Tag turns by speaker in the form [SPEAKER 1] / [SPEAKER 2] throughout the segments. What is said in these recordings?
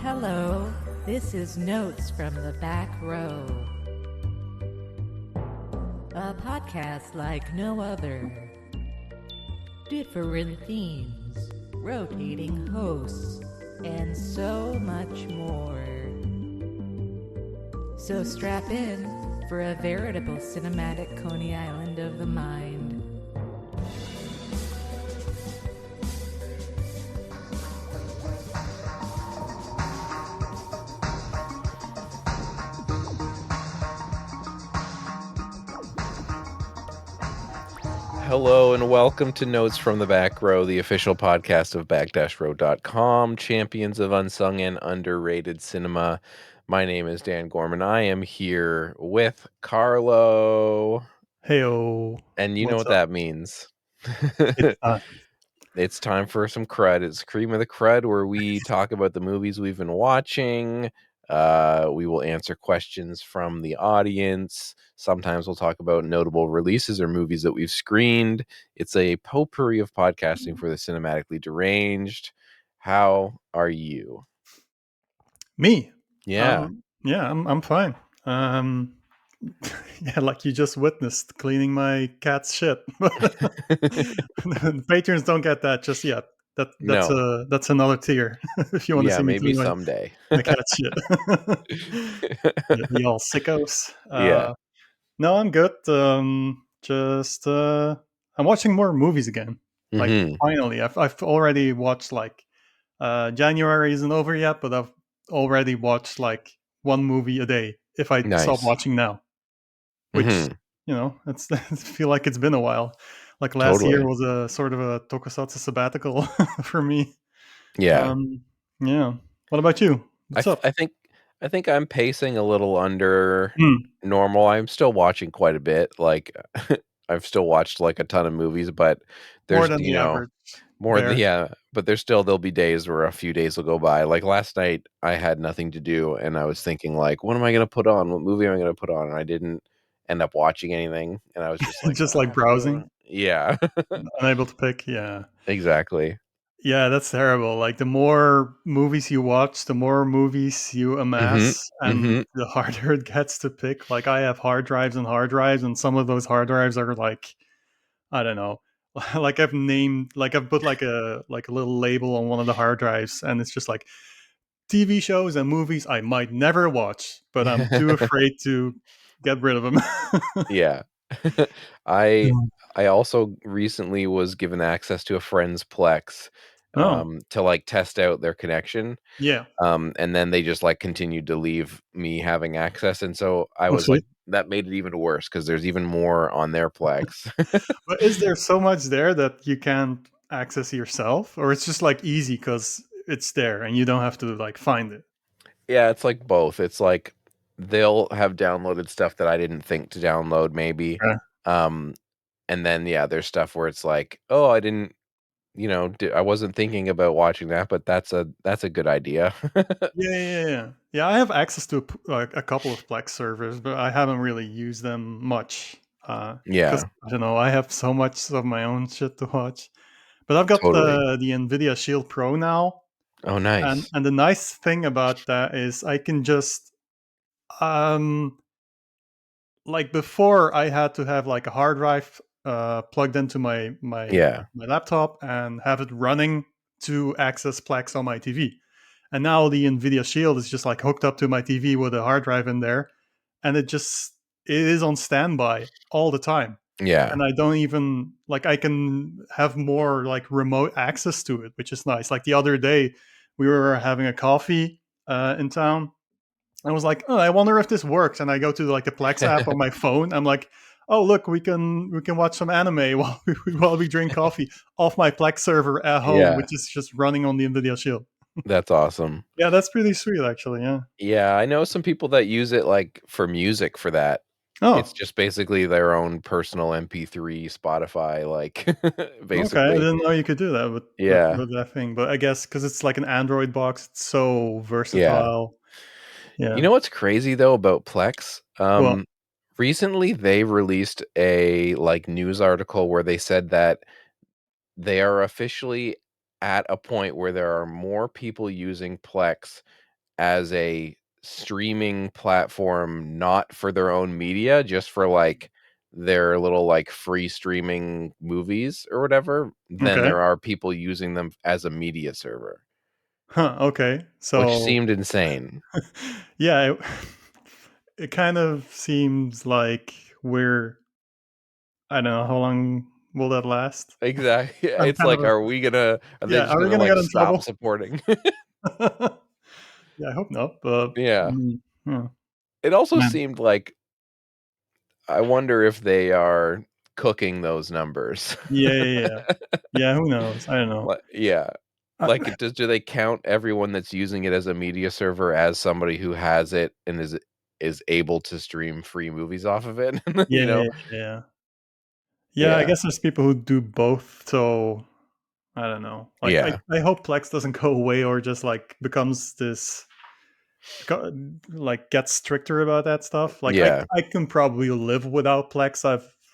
[SPEAKER 1] Hello, this is Notes from the Back Row, a podcast like no other. Different themes, rotating hosts, and so much more. So strap in for a veritable cinematic Coney Island of the mind.
[SPEAKER 2] Hello and welcome to Notes from the Back Row, the official podcast of back-row.com, champions of unsung and underrated cinema. My name is Dan Gorman. I am here with Carlo.
[SPEAKER 3] Heyo.
[SPEAKER 2] And you know what that means.
[SPEAKER 3] It's time.
[SPEAKER 2] It's time for some crud. It's Cream of the Crud, where we talk about the movies we've been watching. We will answer questions from the audience. Sometimes we'll talk about notable releases or movies that we've screened. It's a potpourri of podcasting for the cinematically deranged. How are you?
[SPEAKER 3] Me?
[SPEAKER 2] Yeah.
[SPEAKER 3] I'm fine. Yeah, like you just witnessed cleaning my cat's shit. Patrons don't get that just yet.
[SPEAKER 2] No.
[SPEAKER 3] That's another tier if you want to
[SPEAKER 2] Yeah,
[SPEAKER 3] see me
[SPEAKER 2] maybe
[SPEAKER 3] clean
[SPEAKER 2] someday.
[SPEAKER 3] my cat's shit. Y'all sickos.
[SPEAKER 2] Yeah.
[SPEAKER 3] No, I'm good. Just I'm watching more movies again. Like
[SPEAKER 2] Mm-hmm.
[SPEAKER 3] finally, I've already watched like January isn't over yet, but I've already watched like one movie a day if I stop
[SPEAKER 2] Nice.
[SPEAKER 3] watching now. Which,
[SPEAKER 2] Mm-hmm.
[SPEAKER 3] it's I feel like it's been a while. Like last year
[SPEAKER 2] Totally.
[SPEAKER 3] was a sort of a tokusatsu sabbatical for me.
[SPEAKER 2] Yeah.
[SPEAKER 3] Yeah. What about you? What's up?
[SPEAKER 2] I think I'm pacing a little under
[SPEAKER 3] Hmm.
[SPEAKER 2] normal. I'm still watching quite a bit. Like I've still watched like a ton of movies, but
[SPEAKER 3] More
[SPEAKER 2] there's
[SPEAKER 3] than the average.
[SPEAKER 2] more
[SPEAKER 3] Fair.
[SPEAKER 2] but there'll be days where a few days will go by. Like last night I had nothing to do and I was thinking like, what am I gonna put on? What movie am I gonna put on? And I didn't end up watching anything. And I was just like,
[SPEAKER 3] Just like browsing,
[SPEAKER 2] yeah.
[SPEAKER 3] unable to pick. Yeah.
[SPEAKER 2] Exactly.
[SPEAKER 3] Yeah, that's terrible. Like the more movies you watch, the more movies you
[SPEAKER 2] Mm-hmm.
[SPEAKER 3] amass, and
[SPEAKER 2] Mm-hmm.
[SPEAKER 3] the harder it gets to pick. Like I have hard drives, and some of those hard drives are like, I don't know, like I've put like a little label on one of the hard drives, and it's just like TV shows and movies I might never watch, but I'm too afraid to get rid of them.
[SPEAKER 2] Yeah. I
[SPEAKER 3] Mm.
[SPEAKER 2] I also recently was given access to a friend's Plex
[SPEAKER 3] Oh,
[SPEAKER 2] to like test out their connection.
[SPEAKER 3] yeah.
[SPEAKER 2] And then they just like continued to leave me having access. And so I
[SPEAKER 3] Oh,
[SPEAKER 2] was like,
[SPEAKER 3] sweet.
[SPEAKER 2] that made it even worse because there's even more on their Plex.
[SPEAKER 3] But is there so much there that you can't access yourself, or it's just like easy because it's there and you don't have to like find it?
[SPEAKER 2] Yeah, it's like both. It's like they'll have downloaded stuff that I didn't think to download, maybe.
[SPEAKER 3] Okay.
[SPEAKER 2] Um, and then yeah, there's stuff where it's like, oh, I didn't, I wasn't thinking about watching that, but that's a good idea.
[SPEAKER 3] Yeah. I have access to like a couple of Plex servers, but I haven't really used them much because
[SPEAKER 2] Yeah,
[SPEAKER 3] I don't know. I have so much of my own shit to watch. But I've got
[SPEAKER 2] totally.
[SPEAKER 3] the Nvidia Shield Pro now,
[SPEAKER 2] Oh,
[SPEAKER 3] and
[SPEAKER 2] nice.
[SPEAKER 3] the nice thing about that is I can just um like before I had to have like a hard drive plugged into
[SPEAKER 2] Yeah.
[SPEAKER 3] my laptop and have it running to access Plex on my TV. And now the Nvidia Shield is just like hooked up to my TV with a hard drive in there, and it is on standby all the time.
[SPEAKER 2] Yeah.
[SPEAKER 3] And I don't even like I can have more like remote access to it, which is nice. Like the other day, we were having a coffee in town, I was like, oh, I wonder if this works. And I go to like the Plex app on my phone. I'm like, oh, look, we can watch some anime while we drink coffee off my Plex server at home,
[SPEAKER 2] Yeah,
[SPEAKER 3] which is just running on the Nvidia Shield.
[SPEAKER 2] that's awesome.
[SPEAKER 3] Yeah, that's pretty sweet, actually. Yeah.
[SPEAKER 2] Yeah, I know some people that use it like for music for that. It's
[SPEAKER 3] Oh,
[SPEAKER 2] just basically their own personal MP3 Spotify, like
[SPEAKER 3] okay. I
[SPEAKER 2] basically.
[SPEAKER 3] didn't know you could do that with
[SPEAKER 2] Yeah.
[SPEAKER 3] with that thing, but I guess because it's like an Android box, it's so
[SPEAKER 2] Yeah.
[SPEAKER 3] versatile.
[SPEAKER 2] You
[SPEAKER 3] Yeah.
[SPEAKER 2] know what's crazy though about Plex?
[SPEAKER 3] Well,
[SPEAKER 2] Recently they released a like news article where they said that they are officially at a point where there are more people using Plex as a streaming platform, not for their own media, just for like their little like free streaming movies or whatever, then
[SPEAKER 3] Okay.
[SPEAKER 2] there are people using them as a media server,
[SPEAKER 3] Huh. Okay.
[SPEAKER 2] which
[SPEAKER 3] So
[SPEAKER 2] seemed insane.
[SPEAKER 3] yeah, it kind of seems like we're, I don't know how long will that last.
[SPEAKER 2] Exactly.
[SPEAKER 3] I'm
[SPEAKER 2] It's
[SPEAKER 3] kind of
[SPEAKER 2] like, are they
[SPEAKER 3] yeah.
[SPEAKER 2] just
[SPEAKER 3] Are we
[SPEAKER 2] gonna
[SPEAKER 3] gonna
[SPEAKER 2] like
[SPEAKER 3] get in
[SPEAKER 2] stop
[SPEAKER 3] trouble?
[SPEAKER 2] supporting?
[SPEAKER 3] Yeah, I hope not. But
[SPEAKER 2] Yeah.
[SPEAKER 3] yeah.
[SPEAKER 2] It also
[SPEAKER 3] Man,
[SPEAKER 2] seemed like, I wonder if they are cooking those numbers.
[SPEAKER 3] yeah, yeah, yeah. Yeah, who knows? I don't know.
[SPEAKER 2] Yeah.
[SPEAKER 3] Uh,
[SPEAKER 2] Like, do they count everyone that's using it as a media server as somebody who has it and is able to stream free movies off of it?
[SPEAKER 3] yeah,
[SPEAKER 2] You know?
[SPEAKER 3] yeah, yeah. Yeah, I
[SPEAKER 2] Yeah.
[SPEAKER 3] guess there's people who do both. So I don't know. Like,
[SPEAKER 2] Yeah.
[SPEAKER 3] I hope Plex doesn't go away or just like becomes this like gets stricter about that stuff. Like
[SPEAKER 2] Yeah.
[SPEAKER 3] I can probably live without Plex.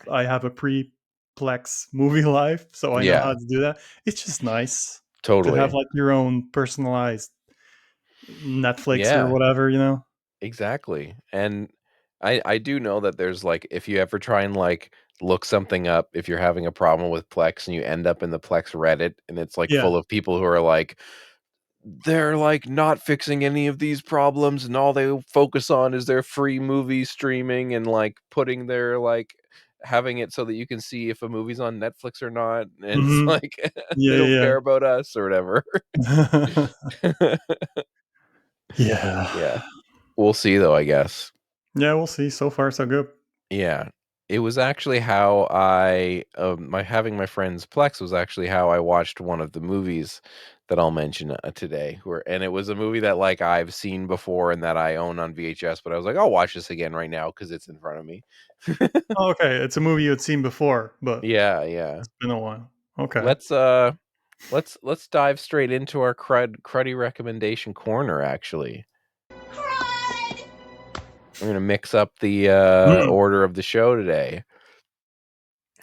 [SPEAKER 3] I have a pre Plex movie life, so I know
[SPEAKER 2] Yeah.
[SPEAKER 3] how to do that. It's just nice to have
[SPEAKER 2] Totally.
[SPEAKER 3] like your own personalized Netflix or
[SPEAKER 2] Yeah.
[SPEAKER 3] whatever, you know?
[SPEAKER 2] Exactly. And I do know that there's like, if you ever try and like look something up, if you're having a problem with Plex and you end up in the Plex Reddit and it's like
[SPEAKER 3] Yeah.
[SPEAKER 2] full of people who are like, they're like not fixing any of these problems and all they focus on is their free movie streaming and like putting their like having it so that you can see if a movie's on Netflix or not, and it's
[SPEAKER 3] Hmm.
[SPEAKER 2] like they
[SPEAKER 3] Yeah,
[SPEAKER 2] don't
[SPEAKER 3] yeah,
[SPEAKER 2] care about us or whatever.
[SPEAKER 3] yeah. Yeah.
[SPEAKER 2] Yeah, we'll see though, I guess.
[SPEAKER 3] Yeah, we'll see. So far, so good.
[SPEAKER 2] Yeah. It was actually how I my having my friends Plex was actually how I watched one of the movies that I'll mention today. And it was a movie that like I've seen before and that I own on VHS, but I was like, I'll watch this again right now because it's in front of me.
[SPEAKER 3] Oh, okay, it's a movie you had seen before, but
[SPEAKER 2] Yeah, yeah.
[SPEAKER 3] it's been a while. Okay.
[SPEAKER 2] Let's let's dive straight into our cruddy recommendation corner. Actually,
[SPEAKER 4] Crud!
[SPEAKER 2] we're gonna mix up the
[SPEAKER 3] Mm.
[SPEAKER 2] order of the show today.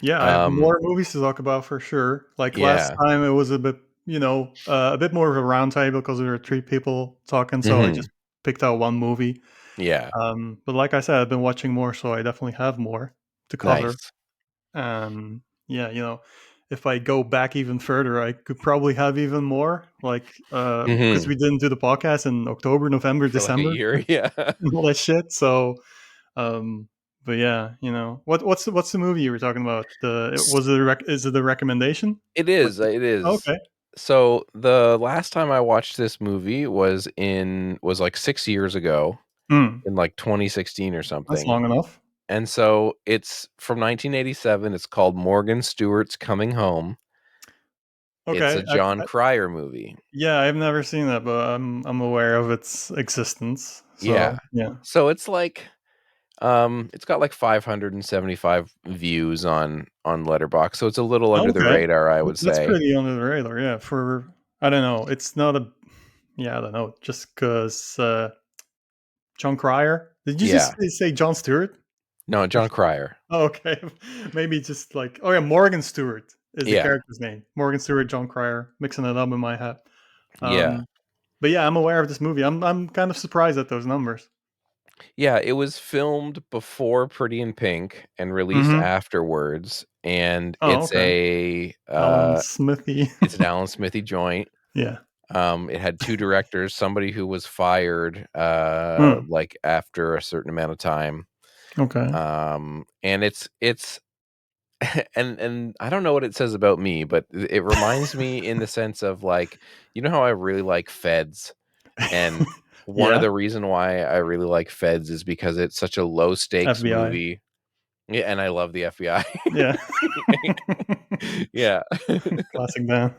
[SPEAKER 3] Yeah, I have
[SPEAKER 2] Um,
[SPEAKER 3] more movies to talk about for sure. Like last
[SPEAKER 2] yeah.
[SPEAKER 3] time, it was a bit, a bit more of a round table because we were three people talking. So I
[SPEAKER 2] Hmm.
[SPEAKER 3] just picked out one movie.
[SPEAKER 2] Yeah.
[SPEAKER 3] But like I said, I've been watching more, so I definitely have more to cover.
[SPEAKER 2] Nice.
[SPEAKER 3] Yeah, if I go back even further, I could probably have even more. Like, because
[SPEAKER 2] Hmm.
[SPEAKER 3] we didn't do the podcast in October, November,
[SPEAKER 2] For like a
[SPEAKER 3] December,
[SPEAKER 2] year. Yeah.
[SPEAKER 3] and all that shit. So, but yeah, what's the movie you were talking about? Is it the recommendation?
[SPEAKER 2] It
[SPEAKER 3] Like,
[SPEAKER 2] is, it is.
[SPEAKER 3] okay,
[SPEAKER 2] So, the last time I watched this movie was, like, 6 years ago,
[SPEAKER 3] mm,
[SPEAKER 2] in, like, 2016 or
[SPEAKER 3] that's
[SPEAKER 2] something,
[SPEAKER 3] long enough.
[SPEAKER 2] and so it's from 1987, it's called Morgan Stewart's Coming Home. It's
[SPEAKER 3] Okay,
[SPEAKER 2] a John Cryer movie.
[SPEAKER 3] yeah, I've never seen that, but I'm aware of its existence.
[SPEAKER 2] Yeah.
[SPEAKER 3] So yeah.
[SPEAKER 2] So it's like, it's got, like, 575 views on Letterboxd, so it's a little under the
[SPEAKER 3] Okay,
[SPEAKER 2] radar, I would
[SPEAKER 3] that's
[SPEAKER 2] say.
[SPEAKER 3] pretty under the radar. Yeah, for I don't know, it's not a yeah, I don't know, just because John Cryer. Did you just
[SPEAKER 2] Yeah.
[SPEAKER 3] say John Stewart?
[SPEAKER 2] No, John Cryer.
[SPEAKER 3] Oh, okay, maybe just like oh yeah, Morgan Stewart is the
[SPEAKER 2] Yeah.
[SPEAKER 3] character's name. Morgan Stewart, John Cryer, mixing it up in my head.
[SPEAKER 2] Yeah.
[SPEAKER 3] Um, but yeah, I'm aware of this movie. I'm kind of surprised at those numbers.
[SPEAKER 2] Yeah, it was filmed before Pretty in Pink and released
[SPEAKER 3] Mm-hmm.
[SPEAKER 2] afterwards, and
[SPEAKER 3] Oh, okay. Alan Smithy.
[SPEAKER 2] it's an Alan Smithy joint.
[SPEAKER 3] Yeah.
[SPEAKER 2] It had 2 directors, somebody who was fired,
[SPEAKER 3] Mm,
[SPEAKER 2] like, after a certain amount of time,
[SPEAKER 3] okay.
[SPEAKER 2] and it's and I don't know what it says about me, but it reminds me in the sense of, like, you know how I really like Feds? And one of
[SPEAKER 3] Yeah.
[SPEAKER 2] the reason why I really like Feds is because it's such a low stakes
[SPEAKER 3] FBI.
[SPEAKER 2] movie. Yeah, and I love the FBI.
[SPEAKER 3] Yeah.
[SPEAKER 2] Yeah.
[SPEAKER 3] Classic Dan.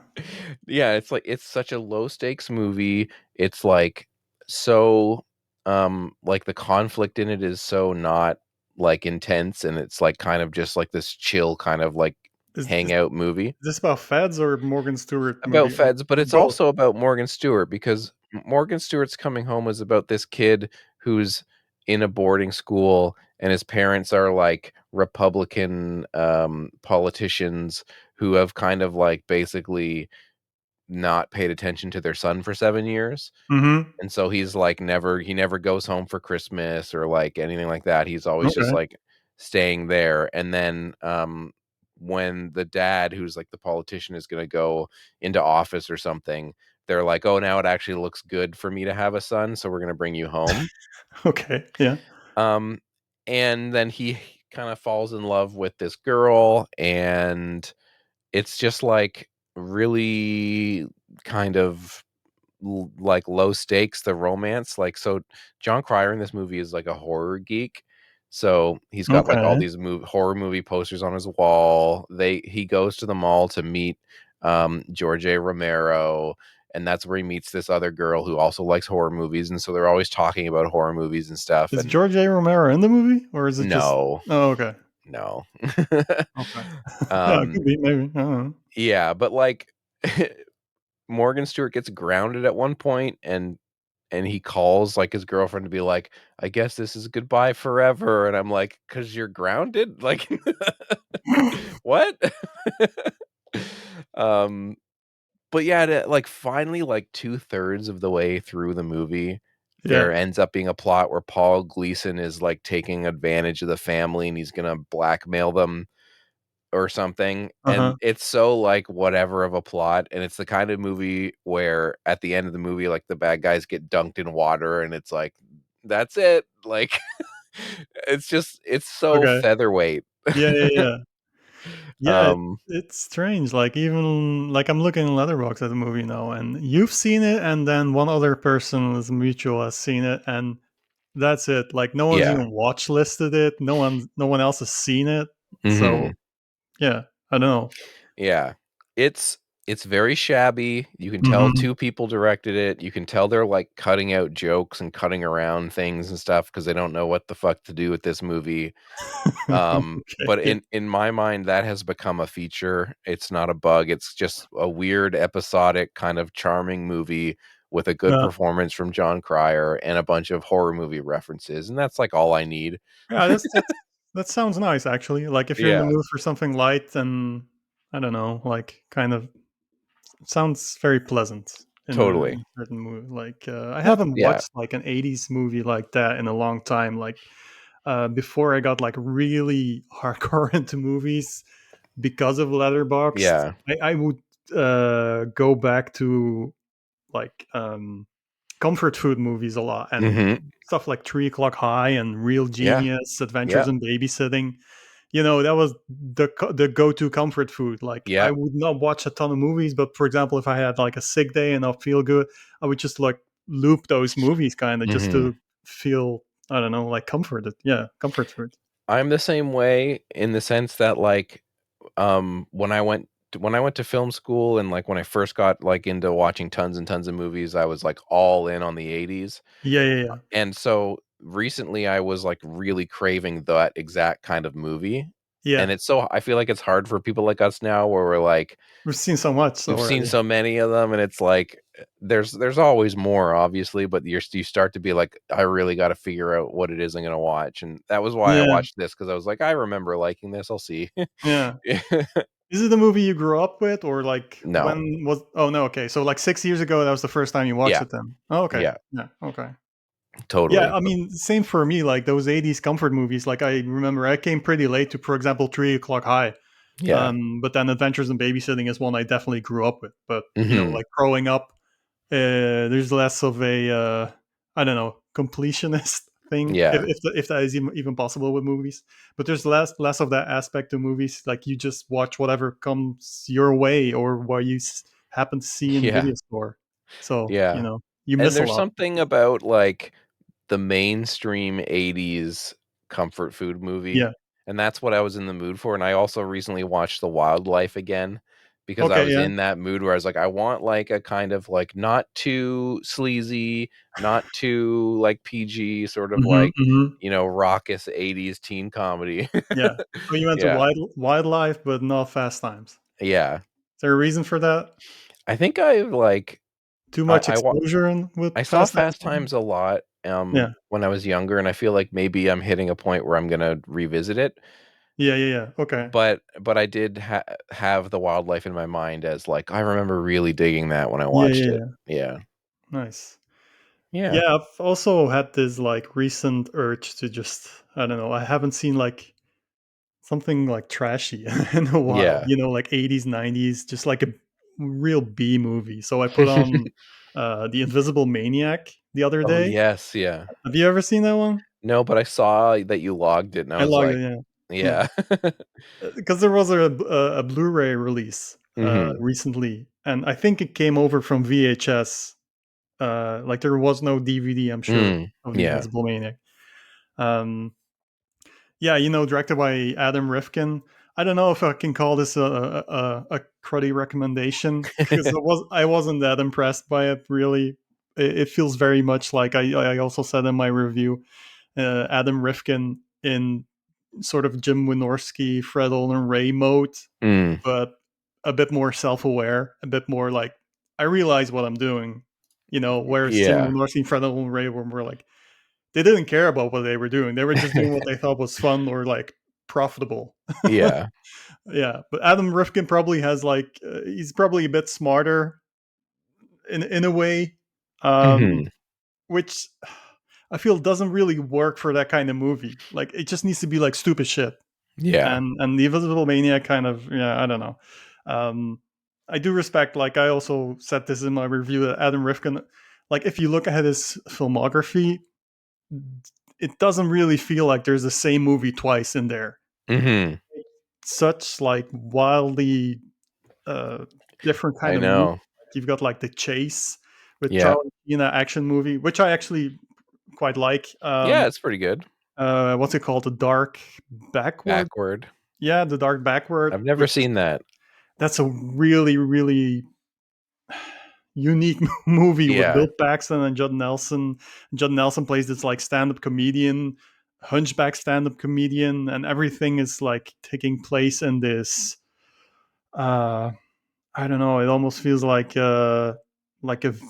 [SPEAKER 2] Yeah, it's like it's such a low stakes movie. It's like so like the conflict in it is so not like intense, and it's like kind of just like this chill kind of like
[SPEAKER 3] Is
[SPEAKER 2] hangout movie.
[SPEAKER 3] this about Feds or Morgan Stewart
[SPEAKER 2] About
[SPEAKER 3] movie?
[SPEAKER 2] Feds, but it's
[SPEAKER 3] Both.
[SPEAKER 2] also about Morgan Stewart because Morgan Stewart's Coming Home is about this kid who's in a boarding school and his parents are like Republican politicians who have kind of like basically not paid attention to their son for 7 years.
[SPEAKER 3] Mm-hmm.
[SPEAKER 2] And so he's like he never goes home for Christmas or like anything like that. He's always just
[SPEAKER 3] Okay.
[SPEAKER 2] like staying there. And then when the dad, who's like the politician, is going to go into office or something, they're like, "Oh, now it actually looks good for me to have a son, so we're going to bring you home."
[SPEAKER 3] Okay. Yeah.
[SPEAKER 2] Um and then he kind of falls in love with this girl, and it's just like really kind of like low stakes, the romance. Like, so John Cryer in this movie is like a horror geek, so he's got like all
[SPEAKER 3] Okay.
[SPEAKER 2] these horror movie posters on his wall. He goes to the mall to meet George A. Romero, and that's where he meets this other girl who also likes horror movies, and so they're always talking about horror movies and stuff.
[SPEAKER 3] Is
[SPEAKER 2] And
[SPEAKER 3] George A. Romero in the movie, or is it just?
[SPEAKER 2] no,
[SPEAKER 3] Oh, okay.
[SPEAKER 2] no.
[SPEAKER 3] Okay. Yeah, it
[SPEAKER 2] um
[SPEAKER 3] could be maybe. I don't know.
[SPEAKER 2] yeah, but like Morgan Stewart gets grounded at one point, and he calls like his girlfriend to be like, "I guess this is goodbye forever." And I'm like, "'Cause you're grounded?" Like, what? um but yeah, like finally, like 2/3 of the way through the movie,
[SPEAKER 3] Yeah.
[SPEAKER 2] there ends up being a plot where Paul Gleason is like taking advantage of the family, and he's gonna blackmail them or something.
[SPEAKER 3] Uh
[SPEAKER 2] And
[SPEAKER 3] huh.
[SPEAKER 2] it's so like whatever of a plot, and it's the kind of movie where at the end of the movie, like the bad guys get dunked in water, and it's like, that's it. Like, it's so
[SPEAKER 3] Okay.
[SPEAKER 2] featherweight.
[SPEAKER 3] Yeah. Yeah. Yeah. Yeah.
[SPEAKER 2] um
[SPEAKER 3] It's strange. Like even like I'm looking in Letterboxd at the movie now, and you've seen it, and then one other person is mutual has seen it, and that's it. Like no one's
[SPEAKER 2] yeah.
[SPEAKER 3] even watch listed it. No one else has seen it.
[SPEAKER 2] Hmm.
[SPEAKER 3] So yeah, I don't know.
[SPEAKER 2] Yeah. It's very shabby. You can tell
[SPEAKER 3] Mm-hmm.
[SPEAKER 2] two people directed it. You can tell they're like cutting out jokes and cutting around things and stuff because they don't know what the fuck to do with this movie.
[SPEAKER 3] Okay.
[SPEAKER 2] But
[SPEAKER 3] Yeah.
[SPEAKER 2] in my mind, that has become a feature. It's not a bug. It's just a weird, episodic, kind of charming movie with a good
[SPEAKER 3] Yeah.
[SPEAKER 2] performance from John Cryer and a bunch of horror movie references, and that's like all I need.
[SPEAKER 3] Yeah, that sounds nice actually. Like if you're in the
[SPEAKER 2] Yeah,
[SPEAKER 3] mood for something light and I don't know, like kind of sounds very pleasant in
[SPEAKER 2] totally.
[SPEAKER 3] a certain mood. Like I
[SPEAKER 2] That's
[SPEAKER 3] haven't
[SPEAKER 2] yeah.
[SPEAKER 3] watched like an 80s movie like that in a long time. Like before I got like really hardcore into movies because of Letterboxd,
[SPEAKER 2] Yeah.
[SPEAKER 3] I would go back to like comfort food movies a lot and
[SPEAKER 2] Hmm.
[SPEAKER 3] stuff like 3 o'clock high and Real
[SPEAKER 2] Yeah.
[SPEAKER 3] Genius, Adventures
[SPEAKER 2] Yeah.
[SPEAKER 3] in Babysitting. That was the go-to comfort food. Like I
[SPEAKER 2] Yeah.
[SPEAKER 3] would not watch a ton of movies, but for example, if I had like a sick day and I feel good, I would just like loop those movies kind of just
[SPEAKER 2] Hmm.
[SPEAKER 3] to feel, I don't know, like comforted. Yeah, comfort food.
[SPEAKER 2] I'm the same way in the sense that like when I went to film school, and like when I first got like into watching tons and tons of movies, I was like all in on the 80s.
[SPEAKER 3] Yeah, yeah, yeah.
[SPEAKER 2] And so recently I was like really craving that exact kind of movie. And
[SPEAKER 3] Yeah,
[SPEAKER 2] it's so I feel like it's hard for people like us now where we're like
[SPEAKER 3] we've seen so much
[SPEAKER 2] we've seen
[SPEAKER 3] already.
[SPEAKER 2] so many of them, and it's like there's always more obviously, but you start to be like, I really got to figure out what it is I'm going to watch. And that was why I
[SPEAKER 3] Yeah,
[SPEAKER 2] watched this, cuz I was like, I remember liking this, I'll see.
[SPEAKER 3] yeah. Is it a movie you grew up with, or like
[SPEAKER 2] No.
[SPEAKER 3] when was? Oh no, okay. So like 6 years ago, that was the first time you watched
[SPEAKER 2] Yeah.
[SPEAKER 3] it. Then, oh, okay,
[SPEAKER 2] Yeah.
[SPEAKER 3] yeah, okay. Yeah,
[SPEAKER 2] Totally.
[SPEAKER 3] I mean, same for me. Like those '80s comfort movies. Like I remember, I came pretty late to, for example, 3 o'clock high.
[SPEAKER 2] Yeah.
[SPEAKER 3] But then Adventures in Babysitting is one I definitely grew up with. But
[SPEAKER 2] Mhm.
[SPEAKER 3] like growing up, there's less of a I don't know, completionist thing, if
[SPEAKER 2] Yeah.
[SPEAKER 3] if that is even possible with movies. But there's less of that aspect to movies. Like you just watch whatever comes your way or what you happen to see in the
[SPEAKER 2] Yeah.
[SPEAKER 3] video store. So
[SPEAKER 2] Yeah.
[SPEAKER 3] you
[SPEAKER 2] And
[SPEAKER 3] miss a
[SPEAKER 2] there's
[SPEAKER 3] lot.
[SPEAKER 2] something about like the mainstream 80s comfort food movie,
[SPEAKER 3] Yeah.
[SPEAKER 2] and that's what I was in the mood for. And I also recently watched The Wildlife again because I
[SPEAKER 3] Okay.
[SPEAKER 2] was
[SPEAKER 3] Yeah.
[SPEAKER 2] in that mood where I was like, I want like a kind of like not too sleazy, not too like PG, sort of
[SPEAKER 3] Hmm.
[SPEAKER 2] like,
[SPEAKER 3] Hmm.
[SPEAKER 2] raucous 80s teen comedy.
[SPEAKER 3] Yeah. So you went to
[SPEAKER 2] Yeah.
[SPEAKER 3] wildlife, but not Fast Times.
[SPEAKER 2] Yeah.
[SPEAKER 3] Is there a reason for that?
[SPEAKER 2] I think I like
[SPEAKER 3] Too much
[SPEAKER 2] I
[SPEAKER 3] exposure with
[SPEAKER 2] I saw
[SPEAKER 3] Fast Times?
[SPEAKER 2] Fast Times a lot,
[SPEAKER 3] Yeah.
[SPEAKER 2] when I was younger, and I feel like maybe I'm hitting a point where I'm gonna revisit it.
[SPEAKER 3] Yeah. Okay.
[SPEAKER 2] But I did have the wildlife in my mind as like I remember really digging that when I watched it.
[SPEAKER 3] Yeah.
[SPEAKER 2] Yeah.
[SPEAKER 3] Nice.
[SPEAKER 2] Yeah.
[SPEAKER 3] Yeah, I've also had this like recent urge to just, I don't know, I haven't seen like something like trashy in a while,
[SPEAKER 2] Yeah.
[SPEAKER 3] like 80s, 90s, just like a real B movie. So I put on The Invisible Maniac the other
[SPEAKER 2] Oh
[SPEAKER 3] day.
[SPEAKER 2] yes, yeah.
[SPEAKER 3] Have you ever seen that one?
[SPEAKER 2] No, but I saw that you logged it and I
[SPEAKER 3] I
[SPEAKER 2] was
[SPEAKER 3] logged
[SPEAKER 2] like,
[SPEAKER 3] it, yeah.
[SPEAKER 2] yeah.
[SPEAKER 3] Because there was a Blu-ray release
[SPEAKER 2] Mhm.
[SPEAKER 3] recently, and I think it came over from VHS. Like there was no DVD, I'm sure,
[SPEAKER 2] Mm.
[SPEAKER 3] of The
[SPEAKER 2] Yeah.
[SPEAKER 3] Invisible Maniac. Um, yeah, directed by Adam Rifkin. I don't know if I can call this a cruddy recommendation because I wasn't that impressed by it really. It feels very much like I also said in my review, Adam Rifkin in sort of Jim Wynorski, Fred Olen Ray mode,
[SPEAKER 2] Mm.
[SPEAKER 3] but a bit more self-aware, a bit more like I realize what I'm doing. Whereas Jim
[SPEAKER 2] Yeah.
[SPEAKER 3] Wynorski and Fred Olen Ray were more like they didn't care about what they were doing. They were just doing what they thought was fun or like profitable.
[SPEAKER 2] Yeah.
[SPEAKER 3] Yeah, but Adam Rifkin probably has like he's probably a bit smarter in a way,
[SPEAKER 2] Mhm.
[SPEAKER 3] which I feel doesn't really work for that kind of movie. Like it just needs to be like stupid shit.
[SPEAKER 2] Yeah.
[SPEAKER 3] And the Invisible Maniac kind of, yeah, I don't know. Um, I do respect, like I also said this in my review, that Adam Rifkin, like if you look at his filmography, it doesn't really feel like there's the same movie twice in there.
[SPEAKER 2] Mhm.
[SPEAKER 3] Such like wildly uh, different
[SPEAKER 2] I
[SPEAKER 3] kind of movie.
[SPEAKER 2] know.
[SPEAKER 3] You've got like The Chase with
[SPEAKER 2] Yeah.
[SPEAKER 3] Charlie Sheen, an action movie, which I actually quite like.
[SPEAKER 2] Yeah, it's pretty good.
[SPEAKER 3] What's it called? The Dark Backward.
[SPEAKER 2] Backward.
[SPEAKER 3] Yeah, The Dark Backward,
[SPEAKER 2] I've never
[SPEAKER 3] which is
[SPEAKER 2] seen that.
[SPEAKER 3] that's a really really unique movie with
[SPEAKER 2] Yeah.
[SPEAKER 3] Bill Paxton and Judd Nelson. Judd Nelson plays this like stand-up comedian, hunchback stand-up comedian, and everything is like taking place in this. Uh, I don't know. It almost feels like a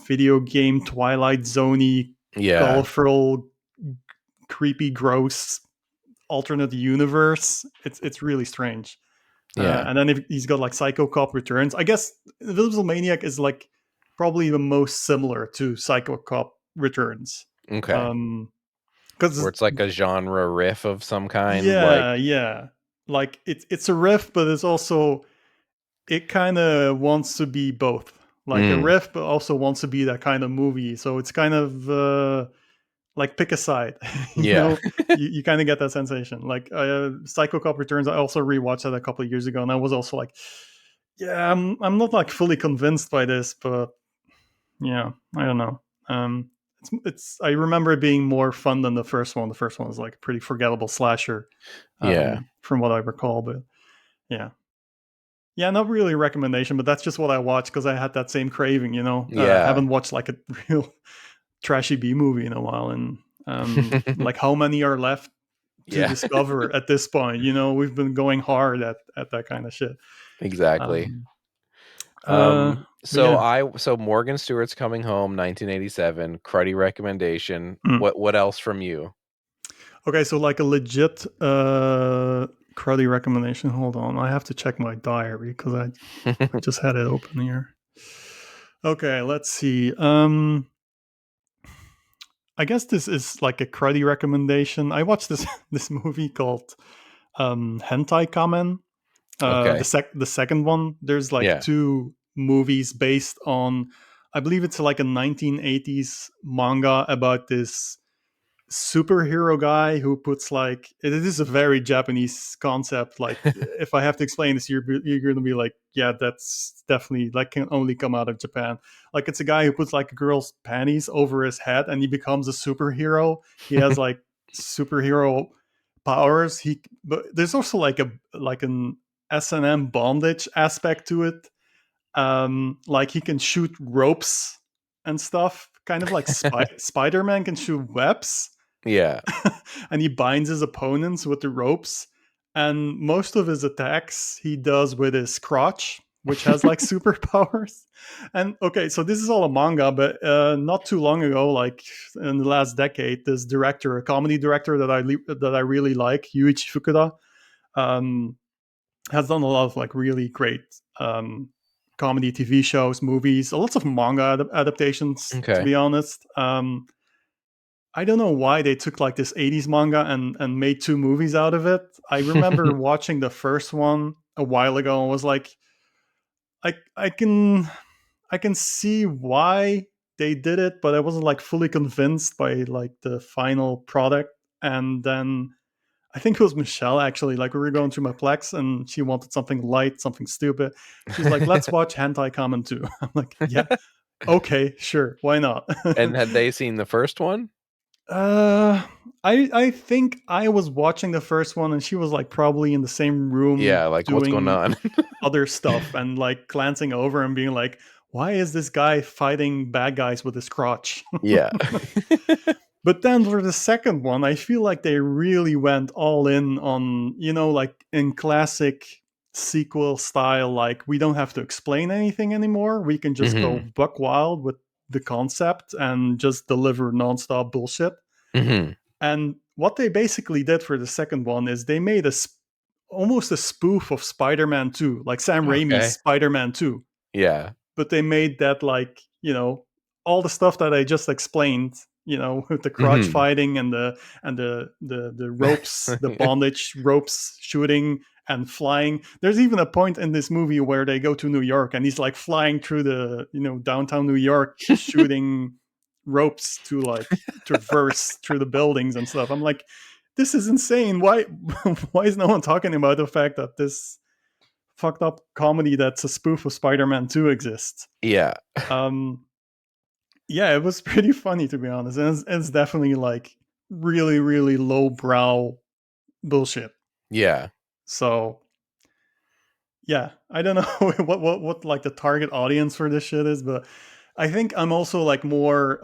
[SPEAKER 3] video game Twilight Zoney,
[SPEAKER 2] Yeah.
[SPEAKER 3] colorful, creepy, gross alternate universe. It's really strange.
[SPEAKER 2] Yeah.
[SPEAKER 3] And then he's got like Psycho Cop Returns. I guess Invisible Maniac is like probably the most similar to Psycho Cop Returns.
[SPEAKER 2] Okay. Where
[SPEAKER 3] Because
[SPEAKER 2] it's like a genre riff of some kind, like
[SPEAKER 3] yeah, like it's a riff, but it's also it kind of wants to be both, like a
[SPEAKER 2] mm,
[SPEAKER 3] riff, but also wants to be that kind of movie. So it's kind of like pick a side, you
[SPEAKER 2] yeah.
[SPEAKER 3] know. You kind of get that sensation. Like Psycho Cop Returns, I also rewatched that a couple of years ago, and I was also like, yeah, I'm not like fully convinced by this, but yeah, I don't know. It's I remember it being more fun than the first one. The first one was like a pretty forgettable slasher,
[SPEAKER 2] Yeah.
[SPEAKER 3] from what I recall. But yeah, yeah, not really a recommendation, but that's just what I watched because I had that same craving.
[SPEAKER 2] Yeah.
[SPEAKER 3] Haven't watched like a real trashy B movie in a while, and like how many are left to
[SPEAKER 2] Yeah.
[SPEAKER 3] discover at this point? We've been going hard at that kind of shit.
[SPEAKER 2] Exactly.
[SPEAKER 3] Um, but yeah.
[SPEAKER 2] So Morgan Stewart's Coming Home, 1987, cruddy recommendation.
[SPEAKER 3] Mm.
[SPEAKER 2] What else from you?
[SPEAKER 3] Okay, so like a legit cruddy recommendation. Hold on, I have to check my diary because I just had it open here. Okay, let's see. I guess this is like a cruddy recommendation. I watched this this movie called Hentai Kamen.
[SPEAKER 2] Okay.
[SPEAKER 3] The second one. There's like
[SPEAKER 2] Yeah.
[SPEAKER 3] two movies based on, I believe it's like a 1980s manga about this superhero guy who puts like it is a very Japanese concept. Like if I have to explain this, you're going to be like, yeah, that's definitely like can only come out of Japan. Like it's a guy who puts like a girl's panties over his head and he becomes a superhero. He has like superhero powers. But there's also like an S&M bondage aspect to it. Like he can shoot ropes and stuff, kind of like Spider-Man can shoot webs.
[SPEAKER 2] Yeah.
[SPEAKER 3] And he binds his opponents with the ropes. And most of his attacks he does with his crotch, which has like superpowers. And okay, so this is all a manga, but not too long ago, like in the last decade, this director, a comedy director that I really like, Yuichi Fukuda, has done a lot of like really great comedy TV shows, movies, lots of manga adaptations. To
[SPEAKER 2] Okay.
[SPEAKER 3] be honest, I don't know why they took like this 80s manga and made 2 movies out of it. I remember watching the first one a while ago and was like, I can see why they did it, but I wasn't like fully convinced by like the final product. And then I think it was Michelle actually. Like we were going through my Plex and she wanted something light, something stupid. She's like, "Let's watch Hentai Kamen 2." I'm like, "Yeah, okay, sure, why not?"
[SPEAKER 2] And had they seen the first one?
[SPEAKER 3] uh, I think I was watching the first one and she was like probably in the same room
[SPEAKER 2] Yeah, like what's going
[SPEAKER 3] doing
[SPEAKER 2] on?
[SPEAKER 3] other stuff and like glancing over and being like, "Why is this guy fighting bad guys with his crotch?"
[SPEAKER 2] Yeah.
[SPEAKER 3] But then for the second one, I feel like they really went all in on, like in classic sequel style, like we don't have to explain anything anymore. We can just go
[SPEAKER 2] Mhm.
[SPEAKER 3] buck wild with the concept and just deliver nonstop bullshit.
[SPEAKER 2] Mhm.
[SPEAKER 3] And what they basically did for the second one is they made almost a spoof of Spider-Man 2, like Sam Raimi's
[SPEAKER 2] Okay.
[SPEAKER 3] Spider-Man 2.
[SPEAKER 2] Yeah.
[SPEAKER 3] But they made that like, all the stuff that I just explained, with the crotch
[SPEAKER 2] Mhm.
[SPEAKER 3] fighting and the ropes, the bondage ropes shooting and flying. There's even a point in this movie where they go to New York and he's like flying through the, downtown New York shooting ropes to like traverse through the buildings and stuff. I'm like, this is insane. Why why is no one talking about the fact that this fucked up comedy that's a spoof of Spider-Man 2 exists?
[SPEAKER 2] Yeah.
[SPEAKER 3] Um, yeah, it was pretty funny to be honest. And it's definitely like really, really lowbrow bullshit.
[SPEAKER 2] Yeah.
[SPEAKER 3] So yeah, I don't know what like the target audience for this shit is, but I think I'm also like more.